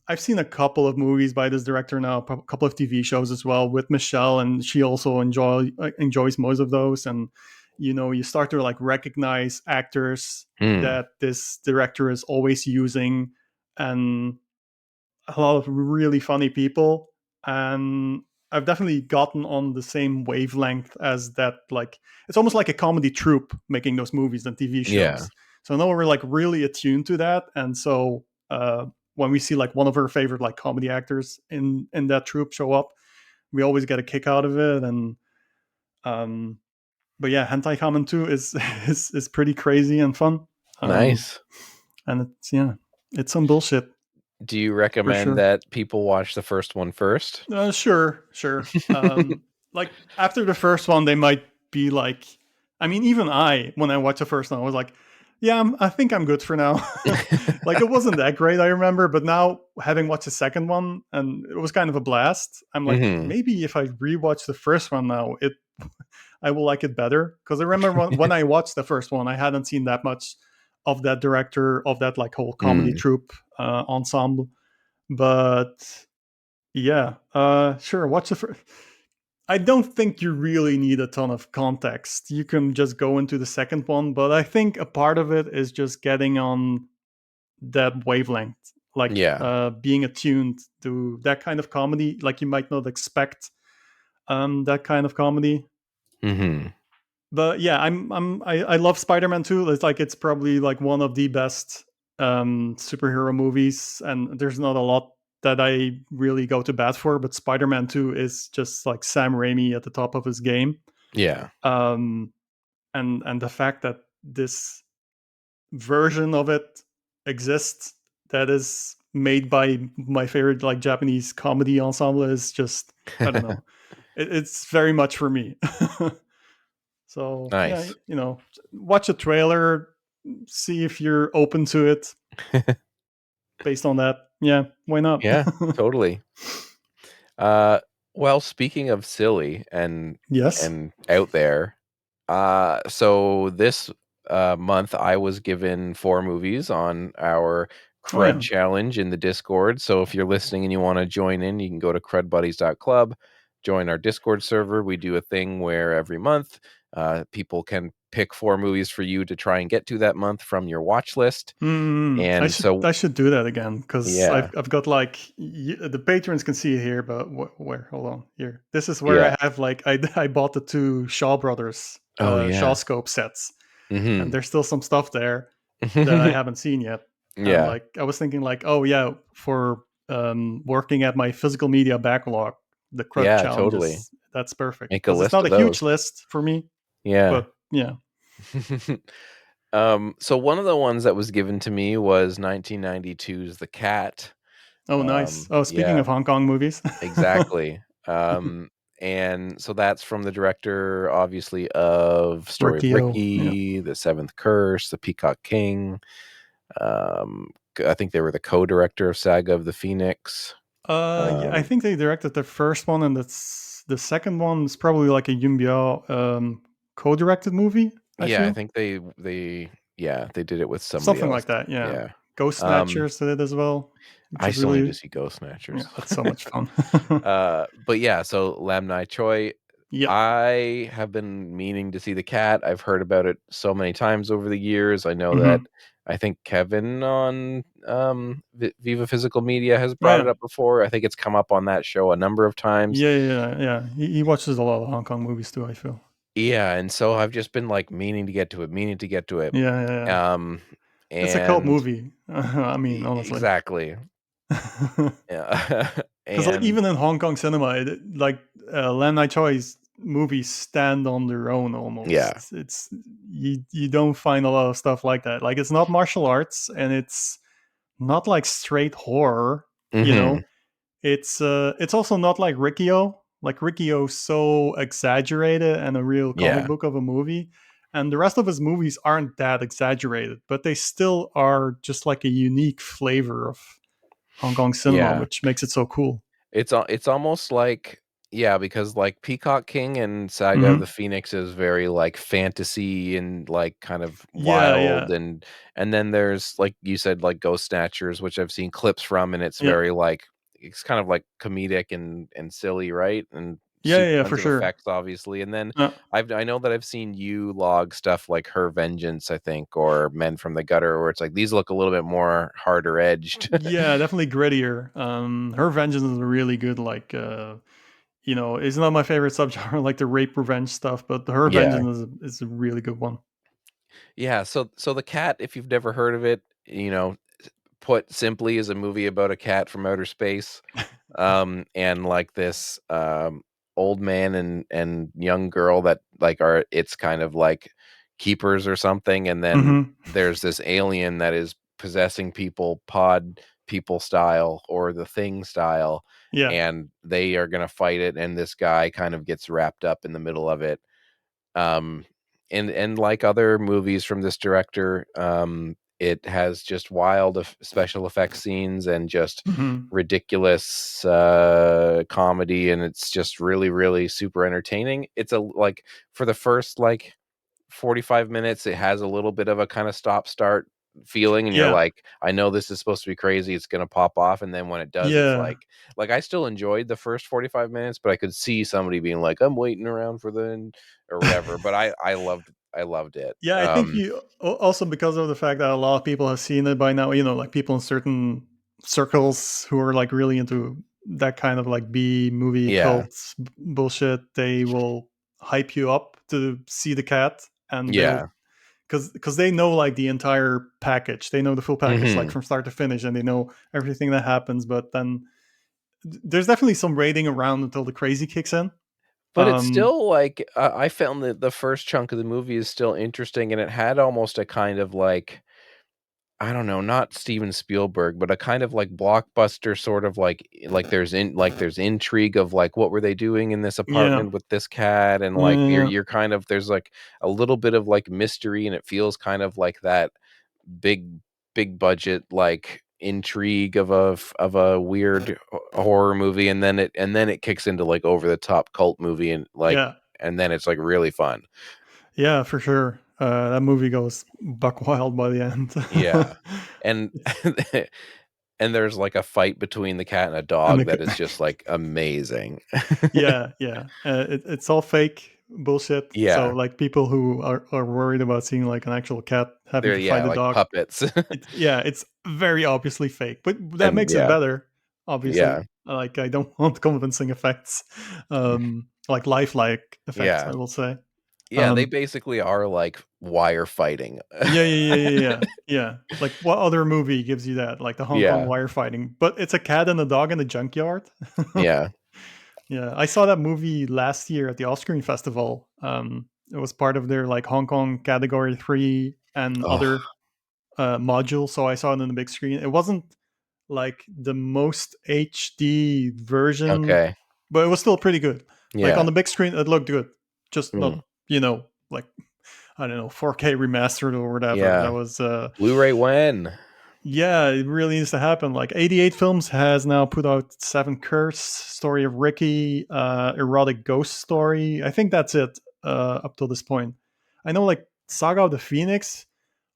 [SPEAKER 3] I've seen a couple of movies by this director now, a couple of TV shows as well with Michelle, and she also enjoys most of those. And you start to like recognize actors
[SPEAKER 2] Mm.
[SPEAKER 3] that this director is always using, and a lot of really funny people. And I've definitely gotten on the same wavelength as that. Like it's almost like a comedy troupe making those movies and TV
[SPEAKER 2] Yeah.
[SPEAKER 3] shows. So now we're like really attuned to that. And so when we see like one of our favorite like comedy actors in that troupe show up, we always get a kick out of it. And um, but yeah, Hentai Kamen 2 is pretty crazy and fun.
[SPEAKER 2] Nice.
[SPEAKER 3] And it's some bullshit
[SPEAKER 2] Do you
[SPEAKER 3] for
[SPEAKER 2] recommend
[SPEAKER 3] sure.
[SPEAKER 2] that people watch the first one first?
[SPEAKER 3] Sure. Like after the first one, they might be like, I mean, even when I watched the first one, I was like, yeah, I think I'm good for now. Like it wasn't that great, I remember, but now having watched the second one and it was kind of a blast, I'm like,
[SPEAKER 2] Mhm.
[SPEAKER 3] maybe if I rewatch the first one now, I will like it better. Because I remember when I watched the first one, I hadn't seen that much of that director, of that like whole comedy
[SPEAKER 2] Mm.
[SPEAKER 3] troupe ensemble, but yeah, sure. Watch the first. I don't think you really need a ton of context. You can just go into the second one, but I think a part of it is just getting on that wavelength, like
[SPEAKER 2] Yeah.
[SPEAKER 3] being attuned to that kind of comedy. Like you might not expect that kind of comedy.
[SPEAKER 2] Mhm.
[SPEAKER 3] But yeah, I love Spider-Man 2. It's like it's probably like one of the best superhero movies, and there's not a lot that I really go to bat for, but Spider-Man 2 is just like Sam Raimi at the top of his game.
[SPEAKER 2] Yeah.
[SPEAKER 3] Um and the fact that this version of it exists that is made by my favorite like Japanese comedy ensemble is just, I don't know. It's very much for me. So yeah,
[SPEAKER 2] Nice.
[SPEAKER 3] watch a trailer, see if you're open to it based on that. Yeah, why not?
[SPEAKER 2] Yeah, totally. Uh, well, speaking of silly
[SPEAKER 3] Yes.
[SPEAKER 2] and out there, so this month I was given 4 movies on our
[SPEAKER 3] Oh
[SPEAKER 2] Crud
[SPEAKER 3] yeah.
[SPEAKER 2] challenge in the Discord. So if you're listening and you want to join in, you can go to crudbuddies.club, join our Discord server. We do a thing where every month People can pick 4 movies for you to try and get to that month from your watch list. And
[SPEAKER 3] I should do that again, because
[SPEAKER 2] yeah,
[SPEAKER 3] I've got like the patrons can see it here, but where? Hold on, here. This is where
[SPEAKER 2] yeah.
[SPEAKER 3] I have like I bought the 2 Shaw Brothers
[SPEAKER 2] Oh
[SPEAKER 3] Shaw
[SPEAKER 2] yeah.
[SPEAKER 3] scope sets, and
[SPEAKER 2] Hmm.
[SPEAKER 3] there's still some stuff there that I haven't seen yet. And
[SPEAKER 2] Yeah,
[SPEAKER 3] like I was thinking like, oh yeah, for working at my physical media backlog, the Crud
[SPEAKER 2] yeah, totally.
[SPEAKER 3] challenges, that's perfect,
[SPEAKER 2] Make a
[SPEAKER 3] because it's
[SPEAKER 2] list
[SPEAKER 3] not
[SPEAKER 2] of
[SPEAKER 3] a huge
[SPEAKER 2] those.
[SPEAKER 3] list for me,
[SPEAKER 2] Yeah.
[SPEAKER 3] but yeah.
[SPEAKER 2] So one of the ones that was given to me was 1992's The Cat.
[SPEAKER 3] Oh, nice. Oh, speaking
[SPEAKER 2] Yeah,
[SPEAKER 3] of Hong Kong movies.
[SPEAKER 2] exactly. And so that's from the director, obviously, of Story of
[SPEAKER 3] Rikio, yeah.
[SPEAKER 2] Ricky, The Seventh Curse, The Peacock King. I think they were the co-director of Saga of the Phoenix.
[SPEAKER 3] Yeah, I
[SPEAKER 2] Um,
[SPEAKER 3] think they directed the first one, and that's the second one is probably like a Yunbiao co-directed movie, I
[SPEAKER 2] yeah, I
[SPEAKER 3] feel.
[SPEAKER 2] think they did it with somebody
[SPEAKER 3] Something like
[SPEAKER 2] else.
[SPEAKER 3] that, yeah.
[SPEAKER 2] Yeah.
[SPEAKER 3] Ghost
[SPEAKER 2] Um,
[SPEAKER 3] Snatchers did it as well, which
[SPEAKER 2] I
[SPEAKER 3] is
[SPEAKER 2] still need to
[SPEAKER 3] really,
[SPEAKER 2] see Ghost
[SPEAKER 3] yeah,
[SPEAKER 2] Snatchers.
[SPEAKER 3] that's so much fun.
[SPEAKER 2] But yeah, so Lam Nai Choi,
[SPEAKER 3] Yep.
[SPEAKER 2] I have been meaning to see The Cat. I've heard about it so many times over the years. I know that
[SPEAKER 3] Hmm.
[SPEAKER 2] I think Kevin on Viva Physical Media has brought it
[SPEAKER 3] Yeah.
[SPEAKER 2] up before. I think it's come up on that show a number of times.
[SPEAKER 3] Yeah. He watches a lot of Hong Kong movies too, I feel.
[SPEAKER 2] Yeah, and so I've just been like meaning to get to it, meaning to get to it.
[SPEAKER 3] Yeah.
[SPEAKER 2] Um,
[SPEAKER 3] It's a cult
[SPEAKER 2] and
[SPEAKER 3] movie. I mean, honestly.
[SPEAKER 2] exactly. Yeah.
[SPEAKER 3] Because like
[SPEAKER 2] And
[SPEAKER 3] even in Hong Kong cinema, like Lam Nai Choi's movies stand on their own
[SPEAKER 2] yeah.
[SPEAKER 3] almost. It's you don't find a lot of stuff like that. Like it's not martial arts, and it's not like straight horror. You
[SPEAKER 2] Hmm.
[SPEAKER 3] know, it's also not like Rikio. Like Rikio's so exaggerated and a real comic
[SPEAKER 2] Yeah.
[SPEAKER 3] book of a movie. And the rest of his movies aren't that exaggerated, but they still are just like a unique flavor of Hong Kong cinema,
[SPEAKER 2] Yeah.
[SPEAKER 3] which makes it so cool.
[SPEAKER 2] It's almost like, yeah, because like Peacock King and Saga of the
[SPEAKER 3] Hmm.
[SPEAKER 2] Phoenix is very like fantasy and like kind of
[SPEAKER 3] Yeah.
[SPEAKER 2] wild, and then there's, like you said, like Ghost Snatchers, which I've seen clips from, and it's
[SPEAKER 3] Yeah.
[SPEAKER 2] very like, it's kind of like comedic and silly, right? And
[SPEAKER 3] Yeah,
[SPEAKER 2] tons
[SPEAKER 3] for
[SPEAKER 2] of
[SPEAKER 3] sure.
[SPEAKER 2] effects, obviously. And then
[SPEAKER 3] Uh,
[SPEAKER 2] I know that I've seen you log stuff like Her Vengeance, I think, or Men from the Gutter, where it's like these look a little bit more harder edged.
[SPEAKER 3] yeah, definitely grittier. Her Vengeance is a really good, like, it's not my favorite subgenre, like the rape revenge stuff, but the Her
[SPEAKER 2] Yeah.
[SPEAKER 3] Vengeance is a really good one.
[SPEAKER 2] Yeah, so The Cat, if you've never heard of it, put simply, is a movie about a cat from outer space, and like this old man and young girl that like are, it's kind of like keepers or something, and then
[SPEAKER 3] Hmm.
[SPEAKER 2] there's this alien that is possessing people, pod people style or the thing style,
[SPEAKER 3] Yeah.
[SPEAKER 2] and they are gonna fight it, and this guy kind of gets wrapped up in the middle of it. um and like other movies from this director, it has just wild special effects scenes and just
[SPEAKER 3] Hmm.
[SPEAKER 2] ridiculous comedy, and it's just really really super entertaining. It's a like, for the first like 45 minutes it has a little bit of a kind of stop start feeling, and you're
[SPEAKER 3] Yeah.
[SPEAKER 2] like, I know this is supposed to be crazy, it's going to pop off, and then when it does, it's
[SPEAKER 3] Yeah.
[SPEAKER 2] like I still enjoyed the first 45 minutes, but I could see somebody being like, I'm waiting around for the or whatever. But I loved it.
[SPEAKER 3] Yeah, I think you also, because of the fact that a lot of people have seen it by now, like people in certain circles who are like really into that kind of like B movie
[SPEAKER 2] Yeah.
[SPEAKER 3] cults bullshit, they will hype you up to see the cat, and they'll,
[SPEAKER 2] Yeah.
[SPEAKER 3] because they know like the entire package, they know the full package like
[SPEAKER 2] Hmm.
[SPEAKER 3] from start to finish, and they know everything that happens. But then there's definitely some raiding around until the crazy kicks in.
[SPEAKER 2] But it's
[SPEAKER 3] um
[SPEAKER 2] still like, I found that the first chunk of the movie is still interesting, and it had almost a kind of like, I don't know, not Steven Spielberg, but a kind of like blockbuster sort of like there's intrigue of like, what were they doing in this
[SPEAKER 3] yeah.
[SPEAKER 2] apartment with this cat, and like
[SPEAKER 3] Yeah.
[SPEAKER 2] you're kind of, there's like a little bit of like mystery, and it feels kind of like that big big budget like intrigue of a weird horror movie, and then it kicks into like over the top cult movie, and like,
[SPEAKER 3] Yeah.
[SPEAKER 2] and then it's like really fun.
[SPEAKER 3] Yeah, for sure. That movie goes buck wild by the end.
[SPEAKER 2] Yeah. And
[SPEAKER 3] It's-
[SPEAKER 2] and there's like a fight between the cat and a
[SPEAKER 3] and
[SPEAKER 2] dog that is just like amazing.
[SPEAKER 3] yeah. It's all fake, bullshit. So
[SPEAKER 2] Yeah.
[SPEAKER 3] like people who are worried about seeing like an actual cat having
[SPEAKER 2] They're
[SPEAKER 3] to fight a
[SPEAKER 2] like
[SPEAKER 3] dog,
[SPEAKER 2] puppets.
[SPEAKER 3] it's very obviously fake, but that
[SPEAKER 2] And
[SPEAKER 3] makes it better.
[SPEAKER 2] yeah.
[SPEAKER 3] Obviously, like I don't want convincing effects, like lifelike effects, I
[SPEAKER 2] Yeah.
[SPEAKER 3] will say.
[SPEAKER 2] Yeah, they
[SPEAKER 3] Um,
[SPEAKER 2] basically are like wire fighting.
[SPEAKER 3] yeah. Like what other movie gives you that? Like the Hong Kong
[SPEAKER 2] Yeah.
[SPEAKER 3] wire fighting, but it's a cat and a dog in a junkyard.
[SPEAKER 2] Yeah.
[SPEAKER 3] Yeah, I saw that movie last year at the Off-Screen Festival. It was part of their like Hong Kong Category 3 and
[SPEAKER 2] Oh,
[SPEAKER 3] other module, so I saw it on the big screen. It wasn't like the most HD version,
[SPEAKER 2] okay.
[SPEAKER 3] but it was still pretty good. Like on
[SPEAKER 2] Yeah.
[SPEAKER 3] the big screen, it looked good. Just
[SPEAKER 2] Mm.
[SPEAKER 3] not, like I don't know, 4K remastered or whatever. That
[SPEAKER 2] Yeah.
[SPEAKER 3] was
[SPEAKER 2] Blu-ray when?
[SPEAKER 3] yeah, it really needs to happen. Like 88 Films has now put out Seven Curse, Story of Ricky, Erotic Ghost Story. I think that's it up till this point. I know like Saga of the Phoenix,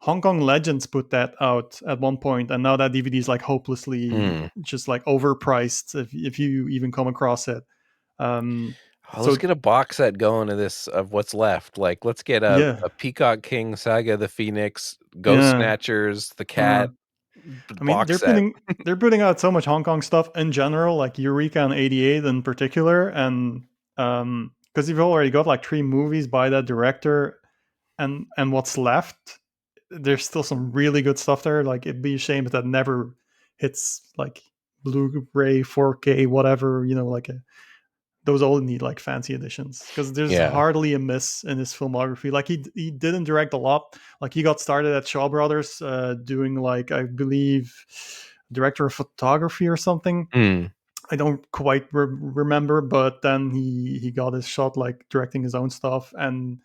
[SPEAKER 3] Hong Kong Legends put that out at one point, and now that DVD is like hopelessly
[SPEAKER 2] Hmm.
[SPEAKER 3] just like overpriced if you even come across it. Um,
[SPEAKER 2] Oh, let's
[SPEAKER 3] so
[SPEAKER 2] get a box set going of this of what's left. Like, let's get
[SPEAKER 3] yeah,
[SPEAKER 2] a Peacock King, Saga of the Phoenix, Ghost
[SPEAKER 3] yeah.
[SPEAKER 2] Snatchers, the
[SPEAKER 3] Uh,
[SPEAKER 2] cat
[SPEAKER 3] I mean,
[SPEAKER 2] box set.
[SPEAKER 3] they're putting out so much Hong Kong stuff in general, like Eureka and 88 in particular, and because you've already got like 3 movies by that director, and what's left, there's still some really good stuff there. Like it'd be a shame if that never hits like Blu-ray, 4K, whatever. Like those all need like fancy editions because there's
[SPEAKER 2] Yeah.
[SPEAKER 3] hardly a miss in his filmography. Like he didn't direct a lot. Like he got started at Shaw Brothers, doing like I believe director of photography or something.
[SPEAKER 2] Hmm.
[SPEAKER 3] I don't quite remember, but then he got his shot like directing his own stuff and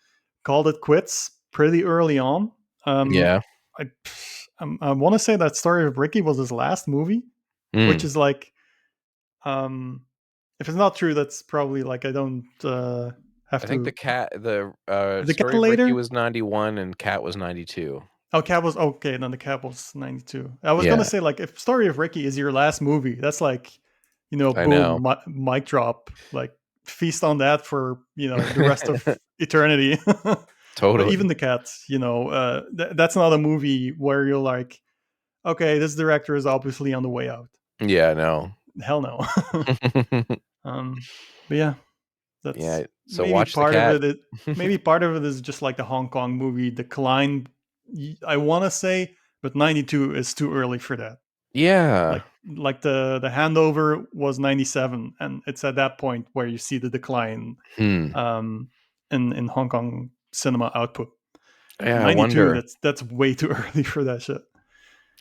[SPEAKER 3] called it quits pretty early on. Um,
[SPEAKER 2] Yeah.
[SPEAKER 3] I I want to say that Story of Ricky was his last movie, which
[SPEAKER 2] Hmm.
[SPEAKER 3] is like if it's not true, that's probably like I don't have
[SPEAKER 2] I think
[SPEAKER 3] to.
[SPEAKER 2] the
[SPEAKER 3] The cat
[SPEAKER 2] Story of Ricky
[SPEAKER 3] later.
[SPEAKER 2] was 91 and Cat was 92.
[SPEAKER 3] Oh, cat was okay. Then the cat was 92. I was gonna
[SPEAKER 2] Yeah,
[SPEAKER 3] say like if Story of Ricky is your last movie, that's like
[SPEAKER 2] I know.
[SPEAKER 3] boom, mic drop, like feast on that for the rest of eternity. But even
[SPEAKER 2] Totally.
[SPEAKER 3] the cat, that's not a movie where you're like, okay, this director is obviously on the way out.
[SPEAKER 2] Yeah, no.
[SPEAKER 3] Hell no. um, but yeah, that's
[SPEAKER 2] Yeah, so watch the
[SPEAKER 3] part of
[SPEAKER 2] cat.
[SPEAKER 3] it. Maybe part of it is just like the Hong Kong movie decline. I want to say, but 92 is too early for that.
[SPEAKER 2] Yeah.
[SPEAKER 3] Like the handover was 97, and it's at that point where you see the decline
[SPEAKER 2] Hmm.
[SPEAKER 3] um, in Hong Kong cinema output.
[SPEAKER 2] Yeah, I
[SPEAKER 3] 92,
[SPEAKER 2] wonder.
[SPEAKER 3] that's way too early for that shit.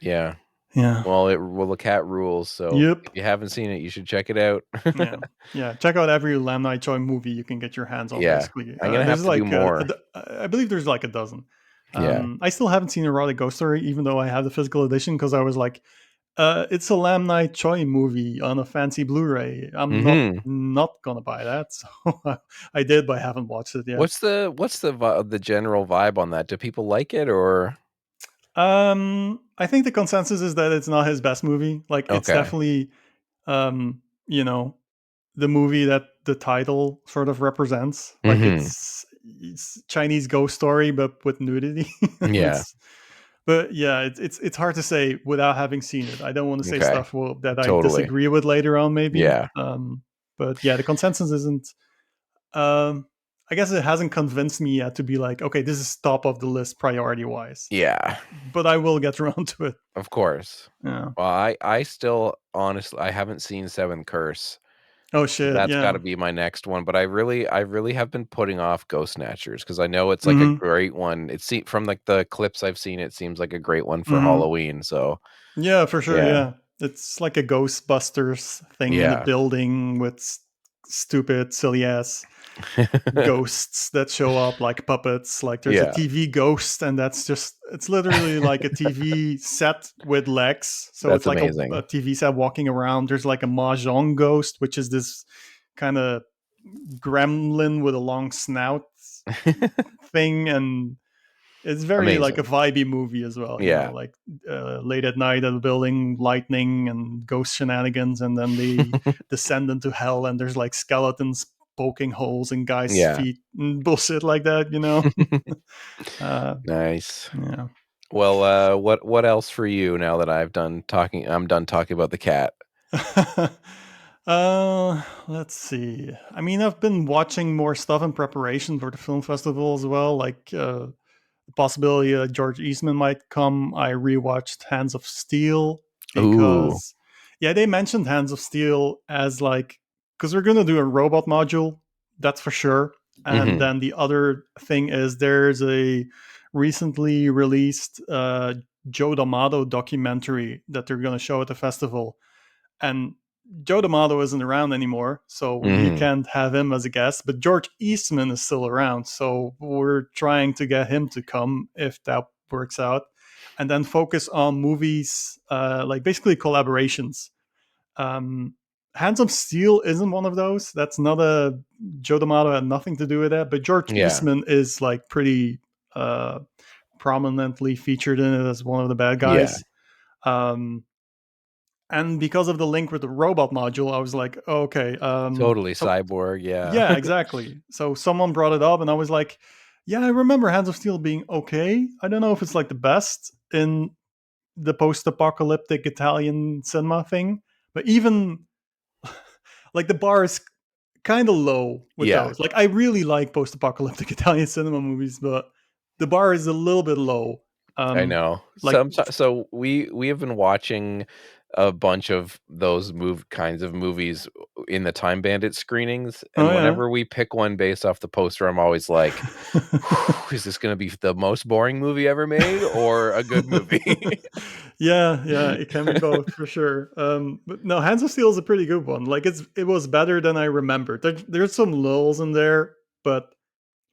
[SPEAKER 2] Yeah.
[SPEAKER 3] Yeah.
[SPEAKER 2] Well, the cat rules, so
[SPEAKER 3] Yep.
[SPEAKER 2] if you haven't seen it, you should check it out.
[SPEAKER 3] Yeah, yeah. Check out every Lam Nai Choi movie you can get your hands on.
[SPEAKER 2] Yeah.
[SPEAKER 3] Basically,
[SPEAKER 2] I'm gonna have
[SPEAKER 3] there's
[SPEAKER 2] to do
[SPEAKER 3] like
[SPEAKER 2] more.
[SPEAKER 3] I believe there's like a dozen.
[SPEAKER 2] Yeah.
[SPEAKER 3] I still haven't seen Erotic Ghost Story, even though I have the physical edition, because I was like, it's a Lam Nai Choi movie on a fancy Blu-ray. I'm
[SPEAKER 2] Mhm.
[SPEAKER 3] not gonna buy that, so I did, but I haven't watched it yet.
[SPEAKER 2] What's the general vibe on that? Do people like it or
[SPEAKER 3] I think the consensus is that it's not his best movie. Like, it's
[SPEAKER 2] okay.
[SPEAKER 3] definitely, um, you know, the movie that the title sort of represents. Like
[SPEAKER 2] Mhm.
[SPEAKER 3] it's Chinese ghost story, but with nudity.
[SPEAKER 2] Yeah,
[SPEAKER 3] But yeah, it's hard to say without having seen it. I don't want to say
[SPEAKER 2] okay.
[SPEAKER 3] stuff that I
[SPEAKER 2] Totally.
[SPEAKER 3] disagree with later on, maybe.
[SPEAKER 2] Yeah.
[SPEAKER 3] But yeah, the consensus isn't. Um, I guess it hasn't convinced me yet to be like, okay, this is top of the list priority wise.
[SPEAKER 2] Yeah.
[SPEAKER 3] But I will get around to it.
[SPEAKER 2] Of course.
[SPEAKER 3] Yeah.
[SPEAKER 2] Well, I still honestly I haven't seen Seven Curse.
[SPEAKER 3] Oh shit.
[SPEAKER 2] That's
[SPEAKER 3] Yeah.
[SPEAKER 2] gotta be my next one, but I really have been putting off Ghost Snatchers because I know it's like a
[SPEAKER 3] Hmm.
[SPEAKER 2] great one. From like the clips I've seen, it seems like a great one for
[SPEAKER 3] Hmm.
[SPEAKER 2] Halloween. So
[SPEAKER 3] Yeah, for sure.
[SPEAKER 2] yeah.
[SPEAKER 3] Yeah, it's like a Ghostbusters thing in a
[SPEAKER 2] Yeah.
[SPEAKER 3] building with stupid, silly ass ghosts that show up like puppets. Like there's a
[SPEAKER 2] Yeah.
[SPEAKER 3] TV ghost, and it's literally like a TV set with legs. So it's
[SPEAKER 2] That's
[SPEAKER 3] like a
[SPEAKER 2] amazing.
[SPEAKER 3] TV set walking around. There's like a mahjong ghost, which is this kind of gremlin with a long snout thing, and it's very like a
[SPEAKER 2] Amazing.
[SPEAKER 3] vibey movie as well,
[SPEAKER 2] Yeah.
[SPEAKER 3] like late at night at the building, lightning and ghost shenanigans, and then they descend into hell, and there's like skeletons poking holes in guys'
[SPEAKER 2] Yeah.
[SPEAKER 3] feet and bullshit like that,
[SPEAKER 2] Nice.
[SPEAKER 3] Yeah.
[SPEAKER 2] Well, what else for you now that I'm done talking about the cat?
[SPEAKER 3] Let's see. I mean, I've been watching more stuff in preparation for the film festival as well, like the possibility that George Eastman might come. I rewatched Hands of Steel
[SPEAKER 2] Ooh.
[SPEAKER 3] because, yeah, they mentioned Hands of Steel as like, because we're going to do a robot module, that's for sure. And then the other thing is there's a recently released Joe D'Amato documentary that they're going to show at the festival. And Joe D'Amato isn't around anymore, so we can't have him as a guest. But George Eastman is still around, so we're trying to get him to come if that works out, and then focus on movies, like basically collaborations. Hands of Steel isn't one of those. That's not a Joe D'Amato, had nothing to do with that. But George
[SPEAKER 2] Yeah.
[SPEAKER 3] Eastman is like pretty prominently featured in it as one of the bad
[SPEAKER 2] Yeah.
[SPEAKER 3] guys. And because of the link with the robot module, I was like, oh, okay.
[SPEAKER 2] Totally cyborg, yeah.
[SPEAKER 3] Yeah, exactly. So someone brought it up, and I was like, yeah, I remember Hands of Steel being okay. I don't know if it's like the best in the post-apocalyptic Italian cinema thing, but even like the bar is kind of low with
[SPEAKER 2] Yeah.
[SPEAKER 3] those. Like I really like post-apocalyptic Italian cinema movies, but the bar is a little bit low.
[SPEAKER 2] I know.
[SPEAKER 3] Like,
[SPEAKER 2] So we have been watching a bunch of those kinds of movies in the Time Bandit screenings, and
[SPEAKER 3] oh yeah.
[SPEAKER 2] whenever we pick one based off the poster, I'm always like, is this going to be the most boring movie ever made or a good movie?
[SPEAKER 3] yeah, it can be both for sure. But no, Hands of Steel is a pretty good one. Like it was better than I remembered. There's some lulls in there, but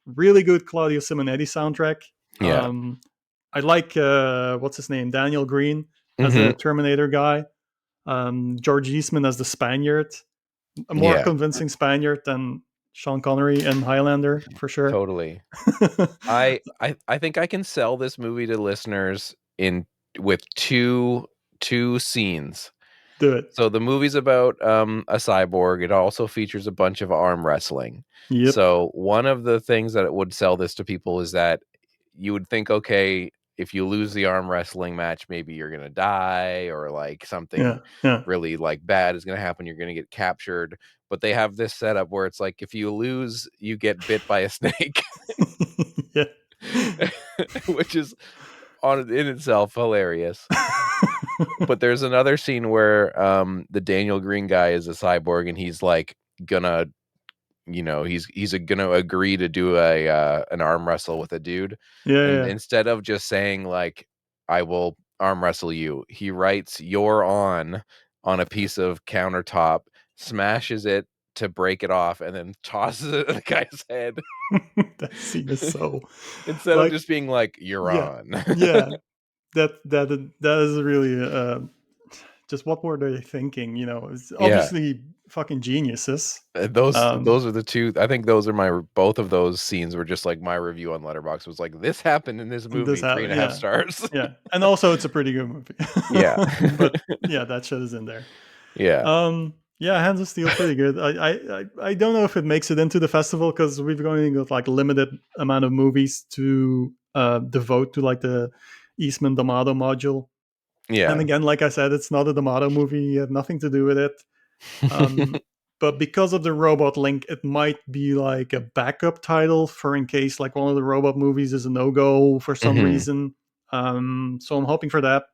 [SPEAKER 3] really good Claudio Simonetti soundtrack.
[SPEAKER 2] Yeah.
[SPEAKER 3] I like what's his name, Daniel Green as
[SPEAKER 2] Mhm.
[SPEAKER 3] the Terminator guy. George Eastman as the Spaniard, a more convincing Spaniard than Sean Connery in Highlander for sure.
[SPEAKER 2] Totally. I think I can sell this movie to listeners with two scenes.
[SPEAKER 3] Do it.
[SPEAKER 2] So the movie's about a cyborg. It also features a bunch of arm wrestling.
[SPEAKER 3] Yep.
[SPEAKER 2] So one of the things that it would sell this to people is that you would think, okay, if you lose the arm wrestling match, maybe you're gonna die, or like something really like bad is gonna happen. You're gonna get captured. But they have this setup where it's like if you lose, you get bit by a snake.
[SPEAKER 3] Yeah.
[SPEAKER 2] Which is in itself hilarious. But there's another scene where the Daniel Green guy is a cyborg, and he's like gonna, he's gonna agree to do an arm wrestle with a dude. And instead of just saying like, I will arm wrestle you, he writes "you're on" a piece of countertop, smashes it to break it off, and then tosses it at the guy's head.
[SPEAKER 3] That scene is so
[SPEAKER 2] instead of just being like, "you're on."
[SPEAKER 3] Yeah, that is really just what were they thinking? It's obviously fucking geniuses.
[SPEAKER 2] Those are the two. I think those are both of those scenes were just like my review on Letterboxd was like, this happened in this movie, 3.5 stars.
[SPEAKER 3] Yeah, and also it's a pretty good movie.
[SPEAKER 2] Yeah.
[SPEAKER 3] But yeah, that shit is in there.
[SPEAKER 2] Yeah.
[SPEAKER 3] Yeah, Hands of Steel pretty good. I don't know if it makes it into the festival because we've only got like limited amount of movies to devote to like the Eastman D'Amato module.
[SPEAKER 2] Yeah.
[SPEAKER 3] And again, like I said, it's not a D'Amato movie. It had nothing to do with it. But because of the robot link, it might be like a backup title for in case like one of the robot movies is a no-go for some reason. So I'm hoping for that.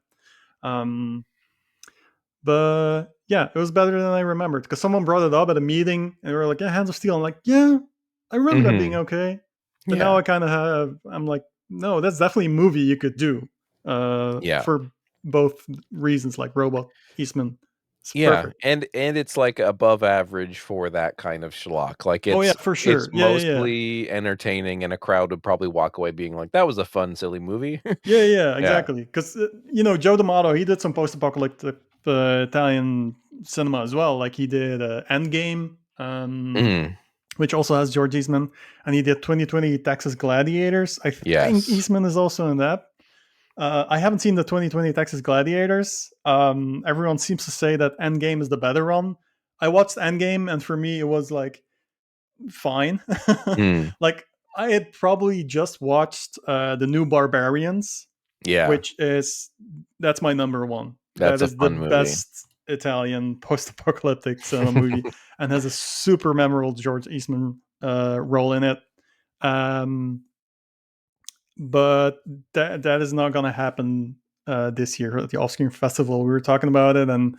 [SPEAKER 3] But yeah, it was better than I remembered because someone brought it up at a meeting and they were like, yeah, Hands of Steel. I'm like, yeah, I remember that being okay. But now I kind of I'm like, no, that's definitely a movie you could do for both reasons, like Robot Eastman. It's perfect.
[SPEAKER 2] And it's like above average for that kind of schlock. Like it's
[SPEAKER 3] for sure.
[SPEAKER 2] It's mostly entertaining, and a crowd would probably walk away being like, that was a fun, silly movie.
[SPEAKER 3] Yeah, exactly. Because Joe D'Amato, he did some post-apocalyptic Italian cinema as well. Like he did Endgame, which also has George Eastman, and he did 2020 Texas Gladiators. I think Eastman is also in that. I haven't seen the 2020 Texas Gladiators. Everyone seems to say that Endgame is the better one. I watched Endgame, and for me, it was like fine.
[SPEAKER 2] Mm,
[SPEAKER 3] Like I had probably just watched the new Barbarians,
[SPEAKER 2] yeah,
[SPEAKER 3] which is that's my number one. That
[SPEAKER 2] that's a
[SPEAKER 3] is the
[SPEAKER 2] fun movie.
[SPEAKER 3] best Italian post-apocalyptic cinema movie, and has a super memorable George Eastman role in it. Um, but that is not going to happen this year at the Off-Screen Festival. We were talking about it, and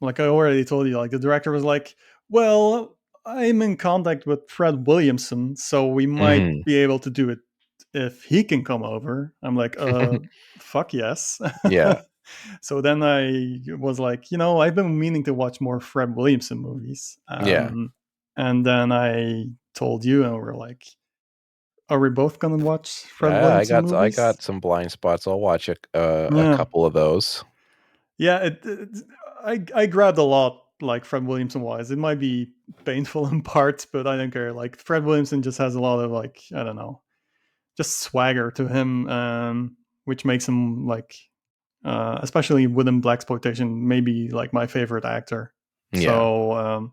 [SPEAKER 3] like I already told you, like the director was like, "Well, I'm in contact with Fred Williamson, so we might
[SPEAKER 2] Hmm.
[SPEAKER 3] be able to do it if he can come over." I'm like, fuck yes."
[SPEAKER 2] Yeah,
[SPEAKER 3] So then I was like, I've been meaning to watch more Fred Williamson movies.
[SPEAKER 2] yeah,
[SPEAKER 3] And then I told you, and we're like, are we both gonna watch Fred
[SPEAKER 2] yeah.
[SPEAKER 3] Williamson
[SPEAKER 2] I
[SPEAKER 3] movies?
[SPEAKER 2] got some blind spots. I'll watch a
[SPEAKER 3] Yeah,
[SPEAKER 2] couple of those.
[SPEAKER 3] yeah. I grabbed a lot, like Fred Williamson wise. It might be painful in parts, but I don't care. Like Fred Williamson just has a lot of like I don't know, just swagger to him, which makes him like, especially within blaxploitation, maybe like my favorite actor.
[SPEAKER 2] Yeah.
[SPEAKER 3] So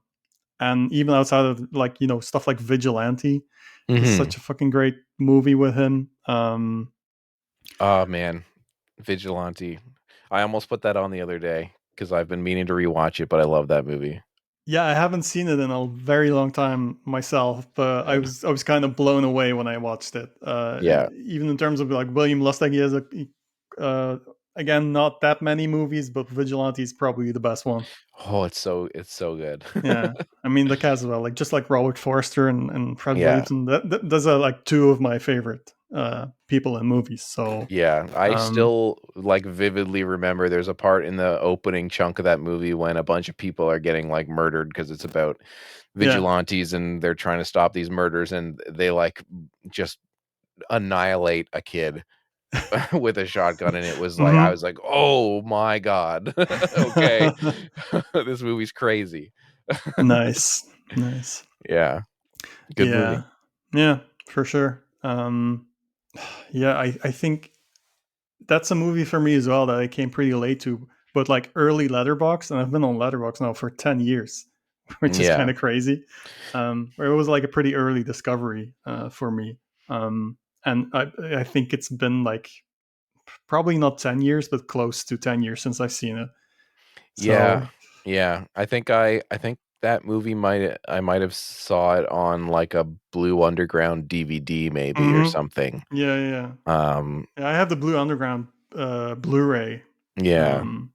[SPEAKER 3] and even outside of like stuff like Vigilante is
[SPEAKER 2] Hmm.
[SPEAKER 3] such a fucking great movie with him.
[SPEAKER 2] Oh man, Vigilante. I almost put that on the other day because I've been meaning to rewatch it, but I love that movie.
[SPEAKER 3] Yeah, I haven't seen it in a very long time myself, but I
[SPEAKER 2] Good.
[SPEAKER 3] was kind of blown away when I watched it.
[SPEAKER 2] Yeah.
[SPEAKER 3] Even in terms of like William Lustig, he has uh, again not that many movies, but Vigilante is probably the best one.
[SPEAKER 2] Oh, it's so good.
[SPEAKER 3] Yeah, I mean the cast as well, like just like Robert Forster and Fred
[SPEAKER 2] Yeah.
[SPEAKER 3] Williamson. Those are like two of my favorite people in movies. So
[SPEAKER 2] Yeah, I
[SPEAKER 3] um,
[SPEAKER 2] still like vividly remember there's a part in the opening chunk of that movie when a bunch of people are getting like murdered because it's about
[SPEAKER 3] yeah.
[SPEAKER 2] vigilantes and they're trying to stop these murders and they like just annihilate a kid with a shotgun and it was like I
[SPEAKER 3] Hmm.
[SPEAKER 2] was like, "Oh my god." Okay. This movie's crazy.
[SPEAKER 3] Nice, nice.
[SPEAKER 2] Yeah, good
[SPEAKER 3] Yeah,
[SPEAKER 2] movie.
[SPEAKER 3] yeah, for sure. Yeah, I think that's a movie for me as well that I came pretty late to, but like early Letterbox, and I've been on Letterbox now for 10 years, which is kind
[SPEAKER 2] Yeah.
[SPEAKER 3] of crazy. Where it was like a pretty early discovery for me, and I think it's been like probably not 10 years, but close to 10 years since I've seen it.
[SPEAKER 2] Yeah.
[SPEAKER 3] So,
[SPEAKER 2] Yeah. I think that movie I might have saw it on like a Blue Underground DVD maybe or
[SPEAKER 3] mhm.
[SPEAKER 2] something.
[SPEAKER 3] Yeah, yeah, yeah.
[SPEAKER 2] Um
[SPEAKER 3] Yeah, I have the Blue Underground Blu-ray.
[SPEAKER 2] yeah.
[SPEAKER 3] Um,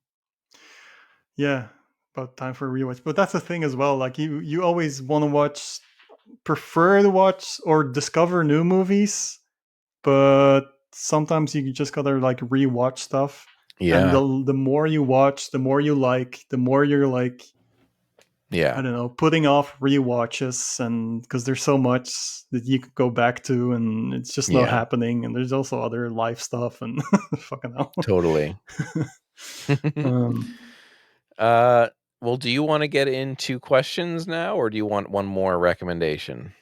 [SPEAKER 3] yeah, but time for a rewatch. But that's the thing as well. Like you always want to prefer to watch or discover new movies, but sometimes you just gotta like rewatch stuff. And
[SPEAKER 2] Yeah.
[SPEAKER 3] the more you watch, the more you like, the more you're like, I
[SPEAKER 2] Yeah.
[SPEAKER 3] don't know, putting off rewatches, and because there's so much that you could go back to, and it's just not
[SPEAKER 2] Yeah.
[SPEAKER 3] happening. And there's also other life stuff, and fucking hell.
[SPEAKER 2] Totally.
[SPEAKER 3] um,
[SPEAKER 2] uh well, do you want to get into questions now or do you want one more recommendation